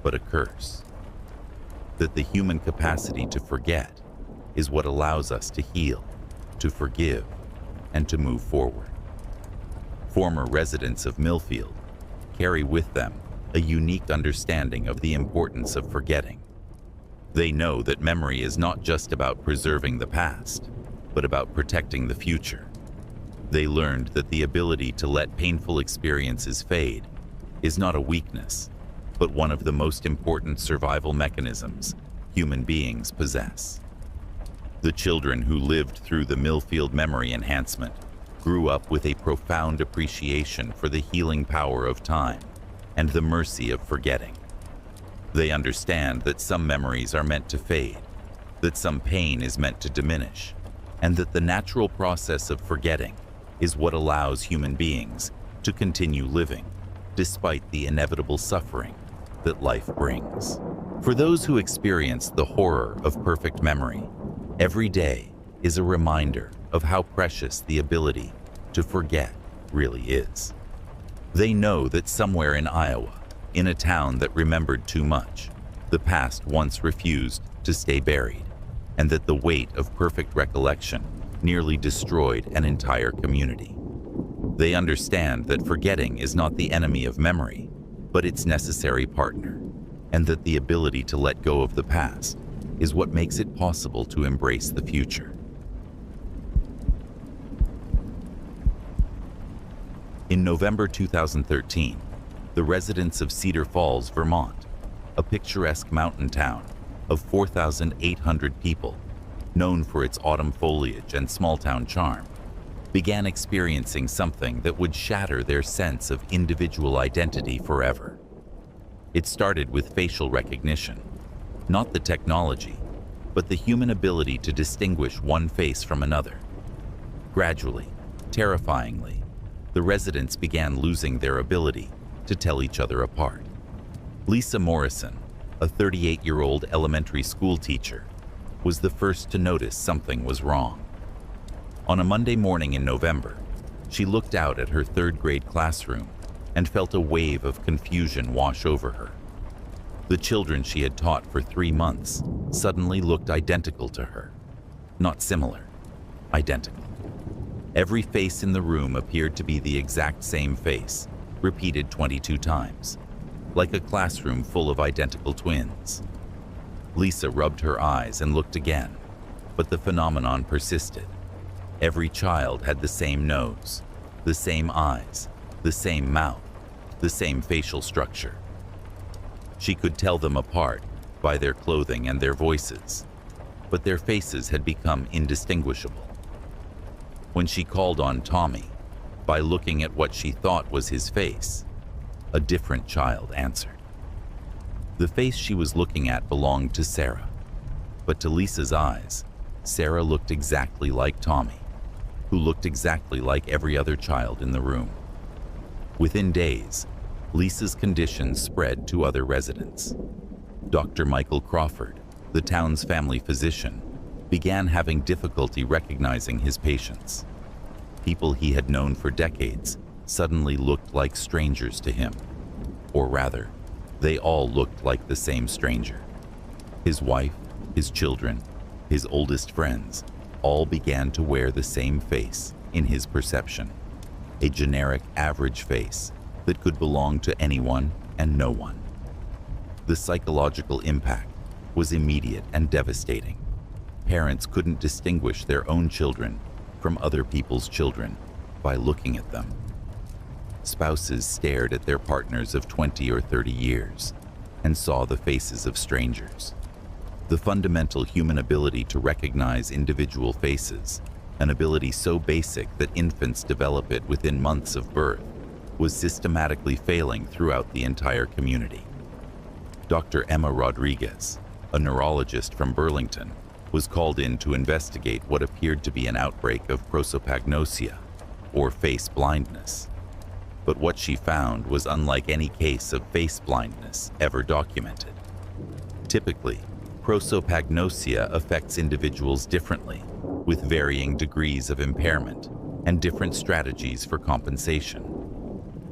but a curse. That the human capacity to forget is what allows us to heal, to forgive, and to move forward. Former residents of Millfield carry with them a unique understanding of the importance of forgetting. They know that memory is not just about preserving the past, but about protecting the future. They learned that the ability to let painful experiences fade is not a weakness, but one of the most important survival mechanisms human beings possess. The children who lived through the Millfield memory enhancement grew up with a profound appreciation for the healing power of time and the mercy of forgetting. They understand that some memories are meant to fade, that some pain is meant to diminish, and that the natural process of forgetting is what allows human beings to continue living despite the inevitable suffering that life brings. For those who experience the horror of perfect memory, every day is a reminder of how precious the ability to forget really is. They know that somewhere in Iowa, in a town that remembered too much, the past once refused to stay buried, and that the weight of perfect recollection nearly destroyed an entire community. They understand that forgetting is not the enemy of memory, but its necessary partner, and that the ability to let go of the past is what makes it possible to embrace the future. In November 2013, the residents of Cedar Falls, Vermont, a picturesque mountain town of 4,800 people, known for its autumn foliage and small-town charm, began experiencing something that would shatter their sense of individual identity forever. It started with facial recognition, not the technology, but the human ability to distinguish one face from another. Gradually, terrifyingly, the residents began losing their ability to tell each other apart. Lisa Morrison, a 38-year-old elementary school teacher, was the first to notice something was wrong. On a Monday morning in November, she looked out at her third-grade classroom and felt a wave of confusion wash over her. The children she had taught for 3 months suddenly looked identical to her. Not similar, identical. Every face in the room appeared to be the exact same face, repeated 22 times, like a classroom full of identical twins. Lisa rubbed her eyes and looked again, but the phenomenon persisted. Every child had the same nose, the same eyes, the same mouth, the same facial structure. She could tell them apart by their clothing and their voices, but their faces had become indistinguishable. When she called on Tommy, by looking at what she thought was his face, a different child answered. The face she was looking at belonged to Sarah. But to Lisa's eyes, Sarah looked exactly like Tommy, who looked exactly like every other child in the room. Within days, Lisa's condition spread to other residents. Dr. Michael Crawford, the town's family physician, began having difficulty recognizing his patients. People he had known for decades suddenly looked like strangers to him. Or rather, they all looked like the same stranger. His wife, his children, his oldest friends, all began to wear the same face in his perception. A generic average face that could belong to anyone and no one. The psychological impact was immediate and devastating. Parents couldn't distinguish their own children from other people's children by looking at them. Spouses stared at their partners of 20 or 30 years and saw the faces of strangers. The fundamental human ability to recognize individual faces, an ability so basic that infants develop it within months of birth, was systematically failing throughout the entire community. Dr. Emma Rodriguez, a neurologist from Burlington, was called in to investigate what appeared to be an outbreak of prosopagnosia, or face blindness. But what she found was unlike any case of face blindness ever documented. Typically, prosopagnosia affects individuals differently, with varying degrees of impairment and different strategies for compensation.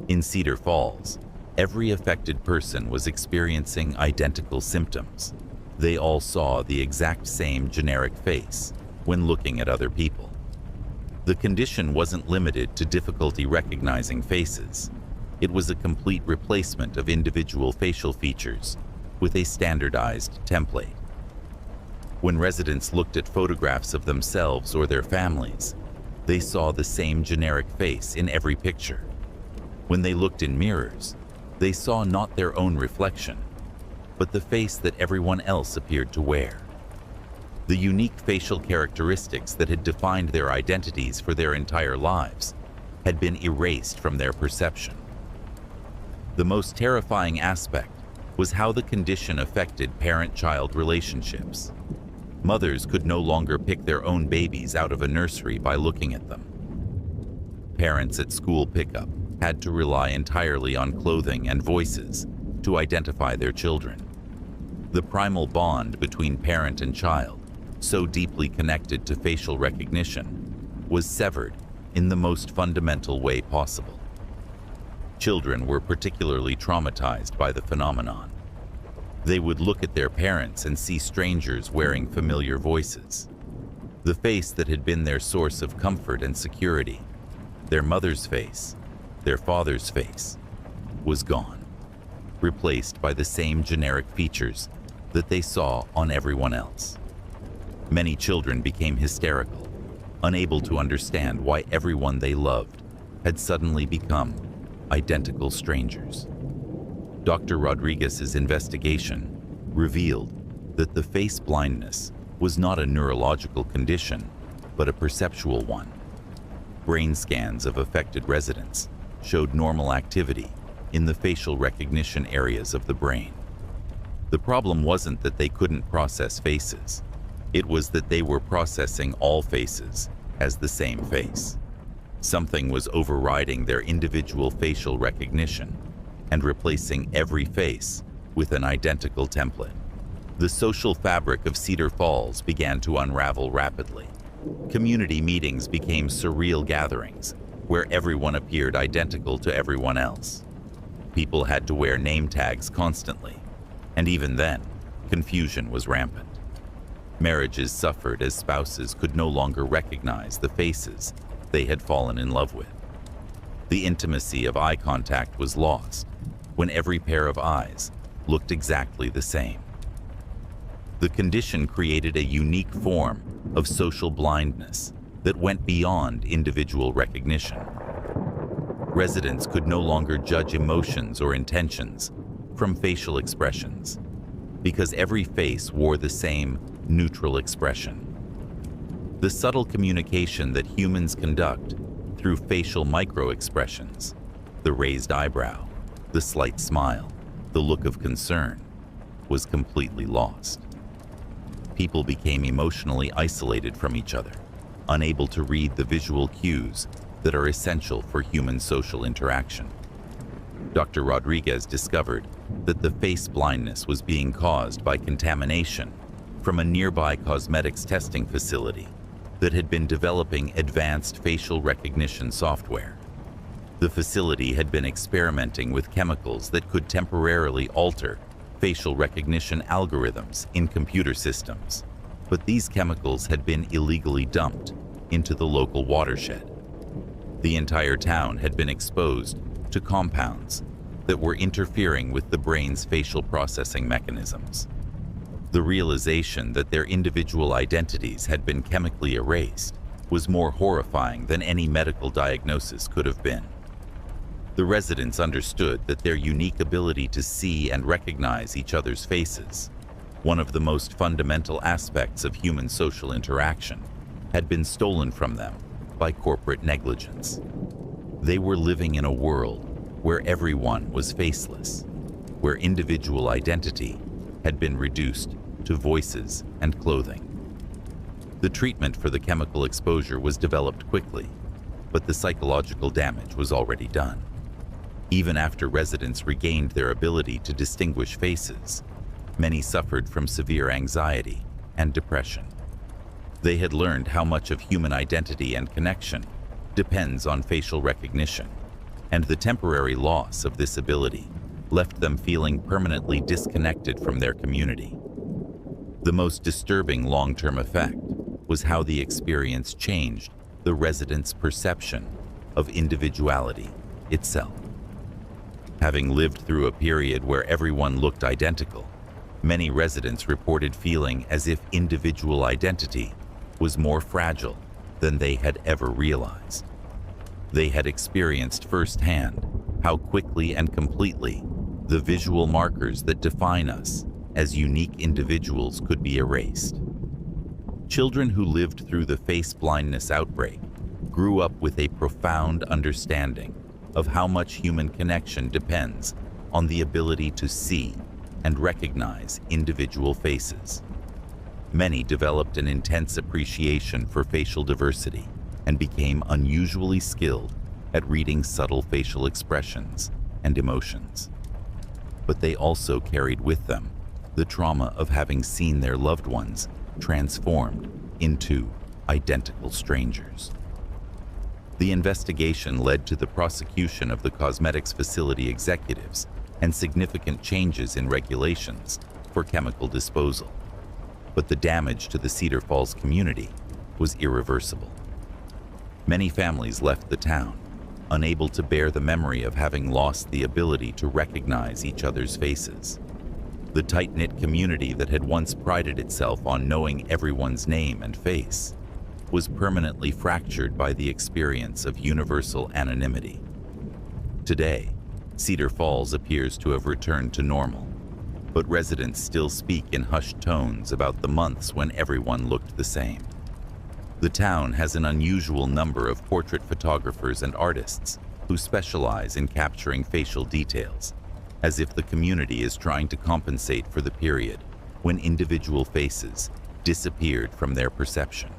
In Cedar Falls, every affected person was experiencing identical symptoms. They all saw the exact same generic face when looking at other people. The condition wasn't limited to difficulty recognizing faces. It was a complete replacement of individual facial features with a standardized template. When residents looked at photographs of themselves or their families, they saw the same generic face in every picture. When they looked in mirrors, they saw not their own reflection, but the face that everyone else appeared to wear. The unique facial characteristics that had defined their identities for their entire lives had been erased from their perception. The most terrifying aspect was how the condition affected parent-child relationships. Mothers could no longer pick their own babies out of a nursery by looking at them. Parents at school pickup had to rely entirely on clothing and voices to identify their children. The primal bond between parent and child, so deeply connected to facial recognition, was severed in the most fundamental way possible. Children were particularly traumatized by the phenomenon. They would look at their parents and see strangers wearing familiar voices. The face that had been their source of comfort and security, their mother's face, their father's face, was gone, replaced by the same generic features that they saw on everyone else. Many children became hysterical, unable to understand why everyone they loved had suddenly become identical strangers. Dr. Rodriguez's investigation revealed that the face blindness was not a neurological condition, but a perceptual one. Brain scans of affected residents showed normal activity in the facial recognition areas of the brain. The problem wasn't that they couldn't process faces. It was that they were processing all faces as the same face. Something was overriding their individual facial recognition and replacing every face with an identical template. The social fabric of Cedar Falls began to unravel rapidly. Community meetings became surreal gatherings where everyone appeared identical to everyone else. People had to wear name tags constantly, and even then, confusion was rampant. Marriages suffered as spouses could no longer recognize the faces they had fallen in love with. The intimacy of eye contact was lost when every pair of eyes looked exactly the same. The condition created a unique form of social blindness that went beyond individual recognition. Residents could no longer judge emotions or intentions from facial expressions because every face wore the same neutral expression. The subtle communication that humans conduct through facial micro-expressions, the raised eyebrow, the slight smile, the look of concern, was completely lost. People became emotionally isolated from each other, unable to read the visual cues that are essential for human social interaction. Dr. Rodriguez discovered that the face blindness was being caused by contamination from a nearby cosmetics testing facility that had been developing advanced facial recognition software. The facility had been experimenting with chemicals that could temporarily alter facial recognition algorithms in computer systems, but these chemicals had been illegally dumped into the local watershed. The entire town had been exposed to compounds that were interfering with the brain's facial processing mechanisms. The realization that their individual identities had been chemically erased was more horrifying than any medical diagnosis could have been. The residents understood that their unique ability to see and recognize each other's faces, one of the most fundamental aspects of human social interaction, had been stolen from them by corporate negligence. They were living in a world where everyone was faceless, where individual identity had been reduced to voices and clothing. The treatment for the chemical exposure was developed quickly, but the psychological damage was already done. Even after residents regained their ability to distinguish faces, many suffered from severe anxiety and depression. They had learned how much of human identity and connection depends on facial recognition, and the temporary loss of this ability left them feeling permanently disconnected from their community. The most disturbing long-term effect was how the experience changed the residents' perception of individuality itself. Having lived through a period where everyone looked identical, many residents reported feeling as if individual identity was more fragile than they had ever realized. They had experienced firsthand how quickly and completely the visual markers that define us as unique individuals could be erased. Children who lived through the face blindness outbreak grew up with a profound understanding of how much human connection depends on the ability to see and recognize individual faces. Many developed an intense appreciation for facial diversity and became unusually skilled at reading subtle facial expressions and emotions. But they also carried with them the trauma of having seen their loved ones transformed into identical strangers. The investigation led to the prosecution of the cosmetics facility executives and significant changes in regulations for chemical disposal. But the damage to the Cedar Falls community was irreversible. Many families left the town, unable to bear the memory of having lost the ability to recognize each other's faces. The tight-knit community that had once prided itself on knowing everyone's name and face was permanently fractured by the experience of universal anonymity. Today, Cedar Falls appears to have returned to normal, but residents still speak in hushed tones about the months when everyone looked the same. The town has an unusual number of portrait photographers and artists who specialize in capturing facial details, as if the community is trying to compensate for the period when individual faces disappeared from their perception.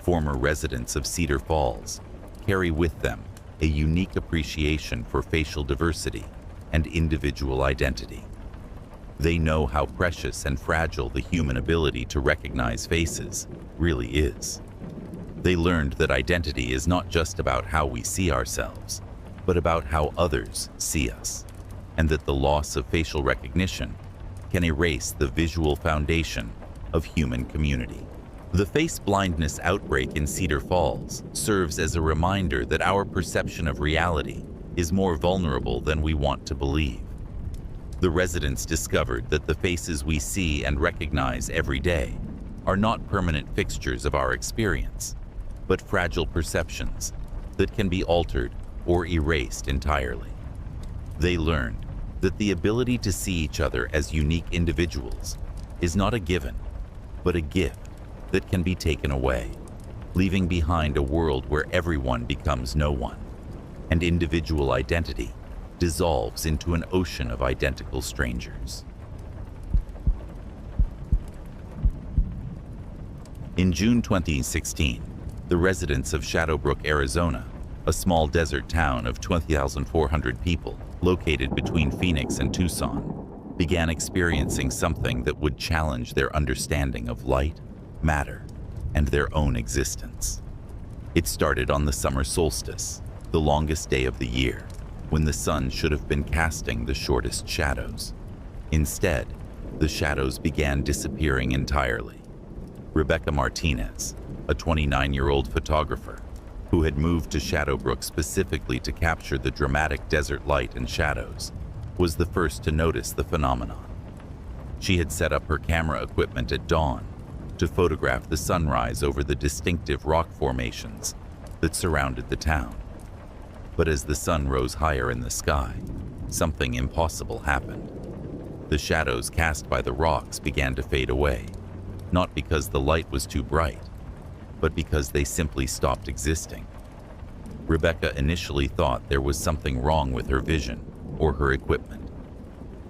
Former residents of Cedar Falls carry with them a unique appreciation for facial diversity and individual identity. They know how precious and fragile the human ability to recognize faces really is. They learned that identity is not just about how we see ourselves, but about how others see us, and that the loss of facial recognition can erase the visual foundation of human community. The face blindness outbreak in Cedar Falls serves as a reminder that our perception of reality is more vulnerable than we want to believe. The residents discovered that the faces we see and recognize every day are not permanent fixtures of our experience, but fragile perceptions that can be altered or erased entirely. They learned that the ability to see each other as unique individuals is not a given, but a gift that can be taken away, leaving behind a world where everyone becomes no one, and individual identity dissolves into an ocean of identical strangers. In June 2016, the residents of Shadowbrook, Arizona, a small desert town of 20,400 people located between Phoenix and Tucson, began experiencing something that would challenge their understanding of light, matter, and their own existence. It started on the summer solstice, the longest day of the year, when the sun should have been casting the shortest shadows. Instead, the shadows began disappearing entirely. Rebecca Martinez, a 29-year-old photographer who had moved to Shadowbrook specifically to capture the dramatic desert light and shadows, was the first to notice the phenomenon. She had set up her camera equipment at dawn to photograph the sunrise over the distinctive rock formations that surrounded the town. But as the sun rose higher in the sky, something impossible happened. The shadows cast by the rocks began to fade away, not because the light was too bright, but because they simply stopped existing. Rebecca initially thought there was something wrong with her vision or her equipment.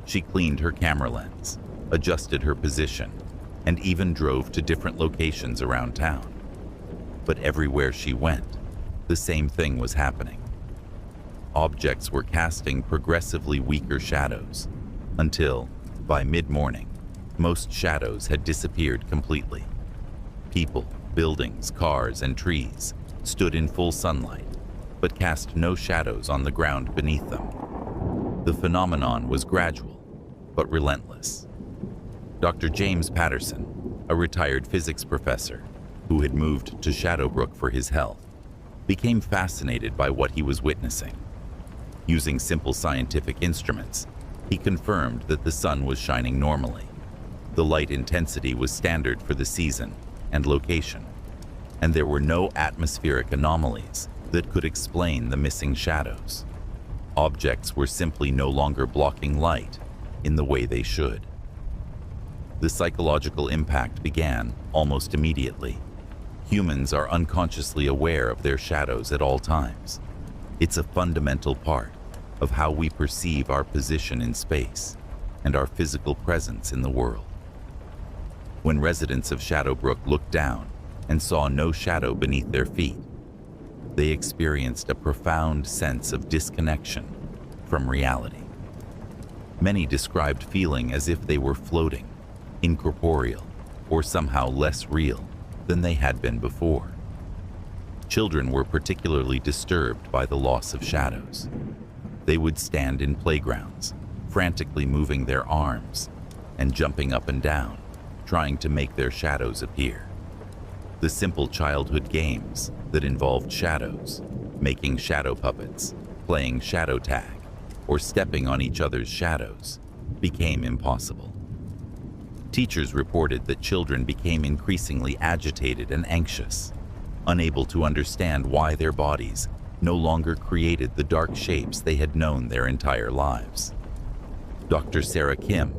She cleaned her camera lens, adjusted her position, and even drove to different locations around town. But everywhere she went, the same thing was happening. Objects were casting progressively weaker shadows, until, by mid-morning, most shadows had disappeared completely. People, buildings, cars, and trees stood in full sunlight, but cast no shadows on the ground beneath them. The phenomenon was gradual, but relentless. Dr. James Patterson, a retired physics professor who had moved to Shadowbrook for his health, became fascinated by what he was witnessing. Using simple scientific instruments, he confirmed that the sun was shining normally. The light intensity was standard for the season and location, and there were no atmospheric anomalies that could explain the missing shadows. Objects were simply no longer blocking light in the way they should. The psychological impact began almost immediately. Humans are unconsciously aware of their shadows at all times. It's a fundamental part of how we perceive our position in space and our physical presence in the world. When residents of Shadowbrook looked down and saw no shadow beneath their feet, they experienced a profound sense of disconnection from reality. Many described feeling as if they were floating, incorporeal, or somehow less real than they had been before. Children were particularly disturbed by the loss of shadows. They would stand in playgrounds, frantically moving their arms and jumping up and down, trying to make their shadows appear. The simple childhood games that involved shadows, making shadow puppets, playing shadow tag, or stepping on each other's shadows, became impossible. Teachers reported that children became increasingly agitated and anxious, unable to understand why their bodies no longer created the dark shapes they had known their entire lives. Dr. Sarah Kim,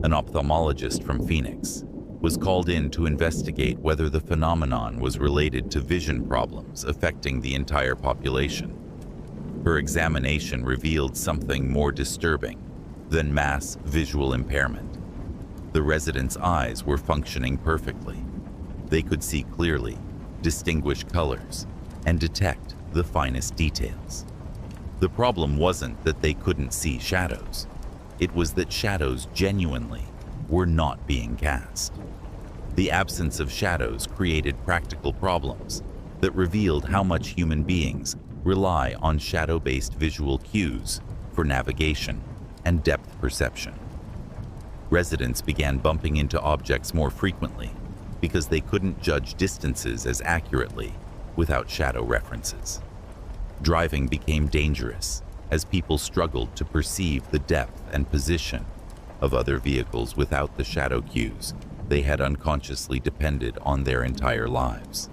an ophthalmologist from Phoenix, was called in to investigate whether the phenomenon was related to vision problems affecting the entire population. Her examination revealed something more disturbing than mass visual impairment. The residents' eyes were functioning perfectly. They could see clearly, distinguish colors, and detect the finest details. The problem wasn't that they couldn't see shadows. It was that shadows genuinely were not being cast. The absence of shadows created practical problems that revealed how much human beings rely on shadow-based visual cues for navigation and depth perception. Residents began bumping into objects more frequently because they couldn't judge distances as accurately without shadow references. Driving became dangerous as people struggled to perceive the depth and position of other vehicles without the shadow cues they had unconsciously depended on their entire lives.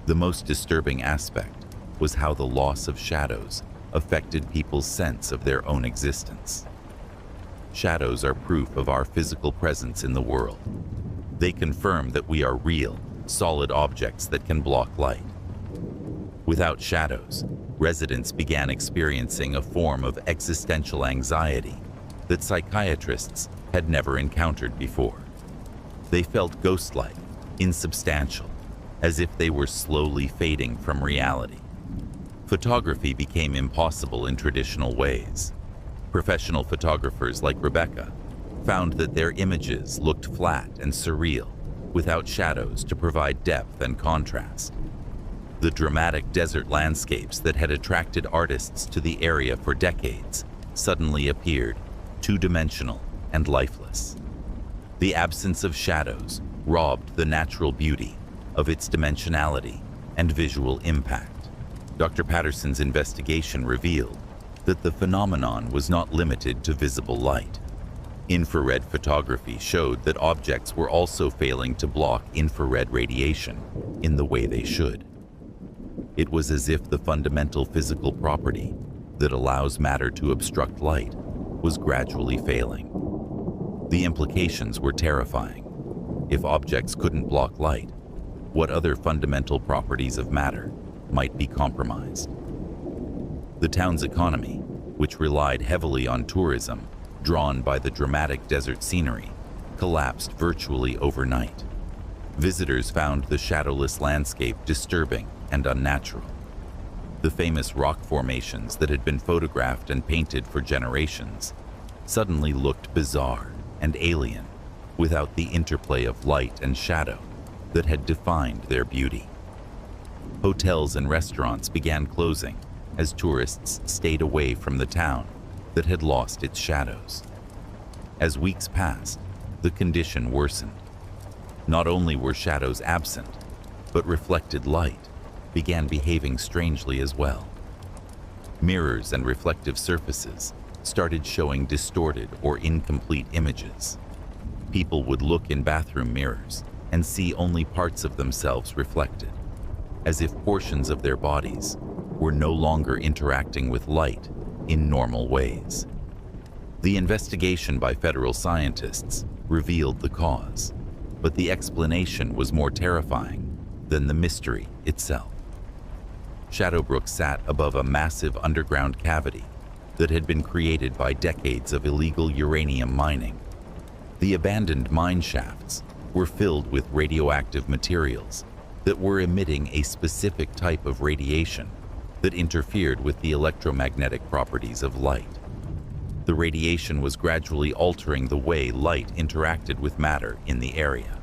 The most disturbing aspect was how the loss of shadows affected people's sense of their own existence. Shadows are proof of our physical presence in the world. They confirm that we are real, solid objects that can block light. Without shadows, residents began experiencing a form of existential anxiety that psychiatrists had never encountered before. They felt ghost-like, insubstantial, as if they were slowly fading from reality. Photography became impossible in traditional ways. Professional photographers like Rebecca found that their images looked flat and surreal, without shadows to provide depth and contrast. The dramatic desert landscapes that had attracted artists to the area for decades suddenly appeared two-dimensional and lifeless. The absence of shadows robbed the natural beauty of its dimensionality and visual impact. Dr. Patterson's investigation revealed that the phenomenon was not limited to visible light. Infrared photography showed that objects were also failing to block infrared radiation in the way they should. It was as if the fundamental physical property that allows matter to obstruct light was gradually failing. The implications were terrifying. If objects couldn't block light, what other fundamental properties of matter might be compromised? The town's economy, which relied heavily on tourism, drawn by the dramatic desert scenery, collapsed virtually overnight. Visitors found the shadowless landscape disturbing and unnatural. The famous rock formations that had been photographed and painted for generations suddenly looked bizarre and alien, without the interplay of light and shadow that had defined their beauty. Hotels and restaurants began closing as tourists stayed away from the town that had lost its shadows. As weeks passed, the condition worsened. Not only were shadows absent, but reflected light began behaving strangely as well. Mirrors and reflective surfaces started showing distorted or incomplete images. People would look in bathroom mirrors and see only parts of themselves reflected, as if portions of their bodies were no longer interacting with light in normal ways. The investigation by federal scientists revealed the cause, but the explanation was more terrifying than the mystery itself. Shadowbrook sat above a massive underground cavity that had been created by decades of illegal uranium mining. The abandoned mine shafts were filled with radioactive materials that were emitting a specific type of radiation that interfered with the electromagnetic properties of light. The radiation was gradually altering the way light interacted with matter in the area.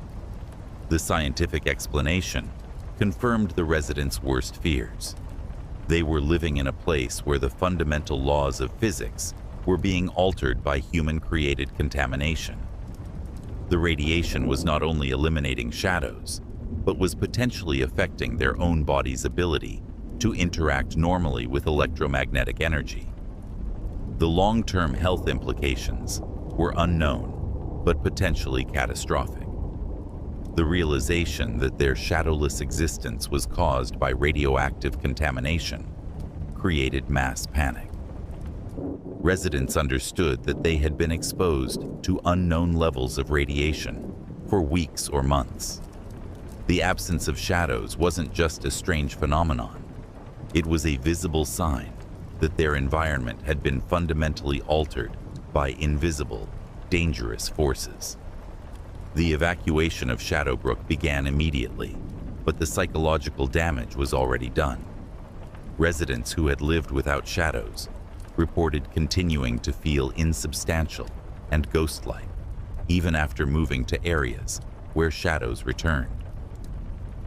The scientific explanation confirmed the residents' worst fears. They were living in a place where the fundamental laws of physics were being altered by human-created contamination. The radiation was not only eliminating shadows, but was potentially affecting their own body's ability to interact normally with electromagnetic energy. The long-term health implications were unknown, but potentially catastrophic. The realization that their shadowless existence was caused by radioactive contamination created mass panic. Residents understood that they had been exposed to unknown levels of radiation for weeks or months. The absence of shadows wasn't just a strange phenomenon. It was a visible sign that their environment had been fundamentally altered by invisible, dangerous forces. The evacuation of Shadowbrook began immediately, but the psychological damage was already done. Residents who had lived without shadows reported continuing to feel insubstantial and ghost-like, even after moving to areas where shadows returned.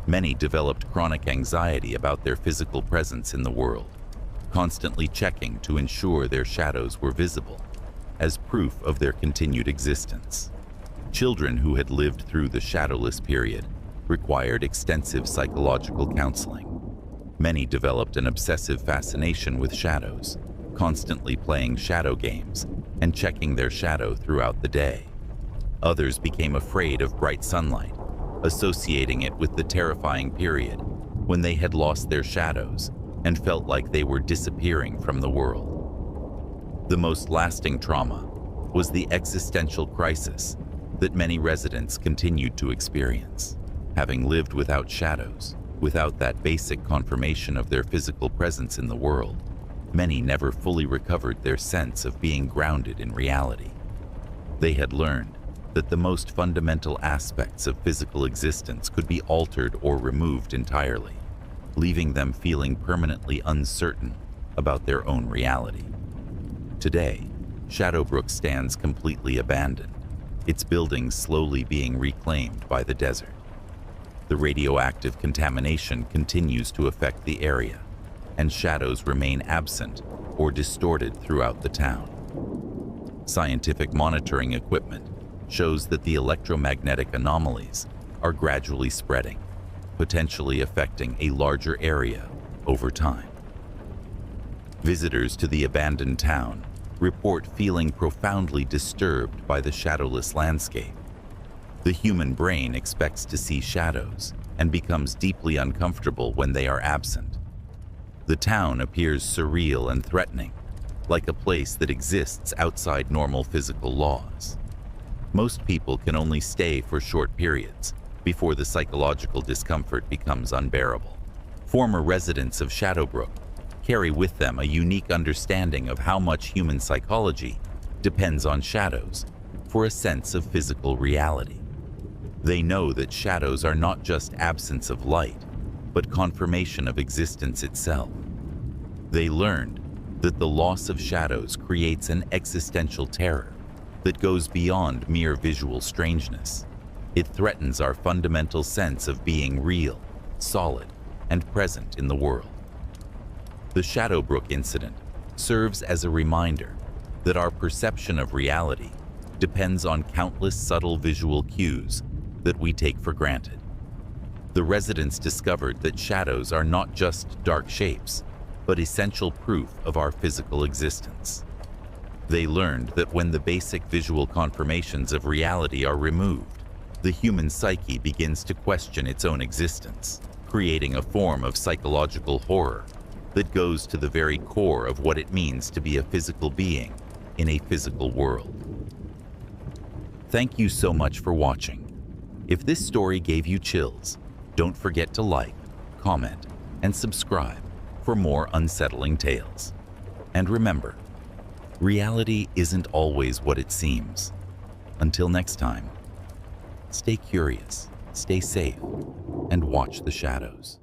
Many developed chronic anxiety about their physical presence in the world, constantly checking to ensure their shadows were visible as proof of their continued existence. Children who had lived through the shadowless period required extensive psychological counseling. Many developed an obsessive fascination with shadows, constantly playing shadow games and checking their shadow throughout the day. Others became afraid of bright sunlight, associating it with the terrifying period when they had lost their shadows and felt like they were disappearing from the world. The most lasting trauma was the existential crisis that many residents continued to experience. Having lived without shadows, without that basic confirmation of their physical presence in the world, many never fully recovered their sense of being grounded in reality. They had learned that the most fundamental aspects of physical existence could be altered or removed entirely, leaving them feeling permanently uncertain about their own reality. Today, Shadowbrook stands completely abandoned, its buildings slowly being reclaimed by the desert. The radioactive contamination continues to affect the area, and shadows remain absent or distorted throughout the town. Scientific monitoring equipment shows that the electromagnetic anomalies are gradually spreading, potentially affecting a larger area over time. Visitors to the abandoned town report feeling profoundly disturbed by the shadowless landscape. The human brain expects to see shadows and becomes deeply uncomfortable when they are absent. The town appears surreal and threatening, like a place that exists outside normal physical laws. Most people can only stay for short periods before the psychological discomfort becomes unbearable. Former residents of Shadowbrook carry with them a unique understanding of how much human psychology depends on shadows for a sense of physical reality. They know that shadows are not just absence of light, but confirmation of existence itself. They learned that the loss of shadows creates an existential terror that goes beyond mere visual strangeness. It threatens our fundamental sense of being real, solid, and present in the world. The Shadowbrook incident serves as a reminder that our perception of reality depends on countless subtle visual cues that we take for granted. The residents discovered that shadows are not just dark shapes, but essential proof of our physical existence. They learned that when the basic visual confirmations of reality are removed, the human psyche begins to question its own existence, creating a form of psychological horror that goes to the very core of what it means to be a physical being in a physical world. Thank you so much for watching. If this story gave you chills, don't forget to like, comment, and subscribe for more unsettling tales. And remember, reality isn't always what it seems. Until next time, stay curious, stay safe, and watch the shadows.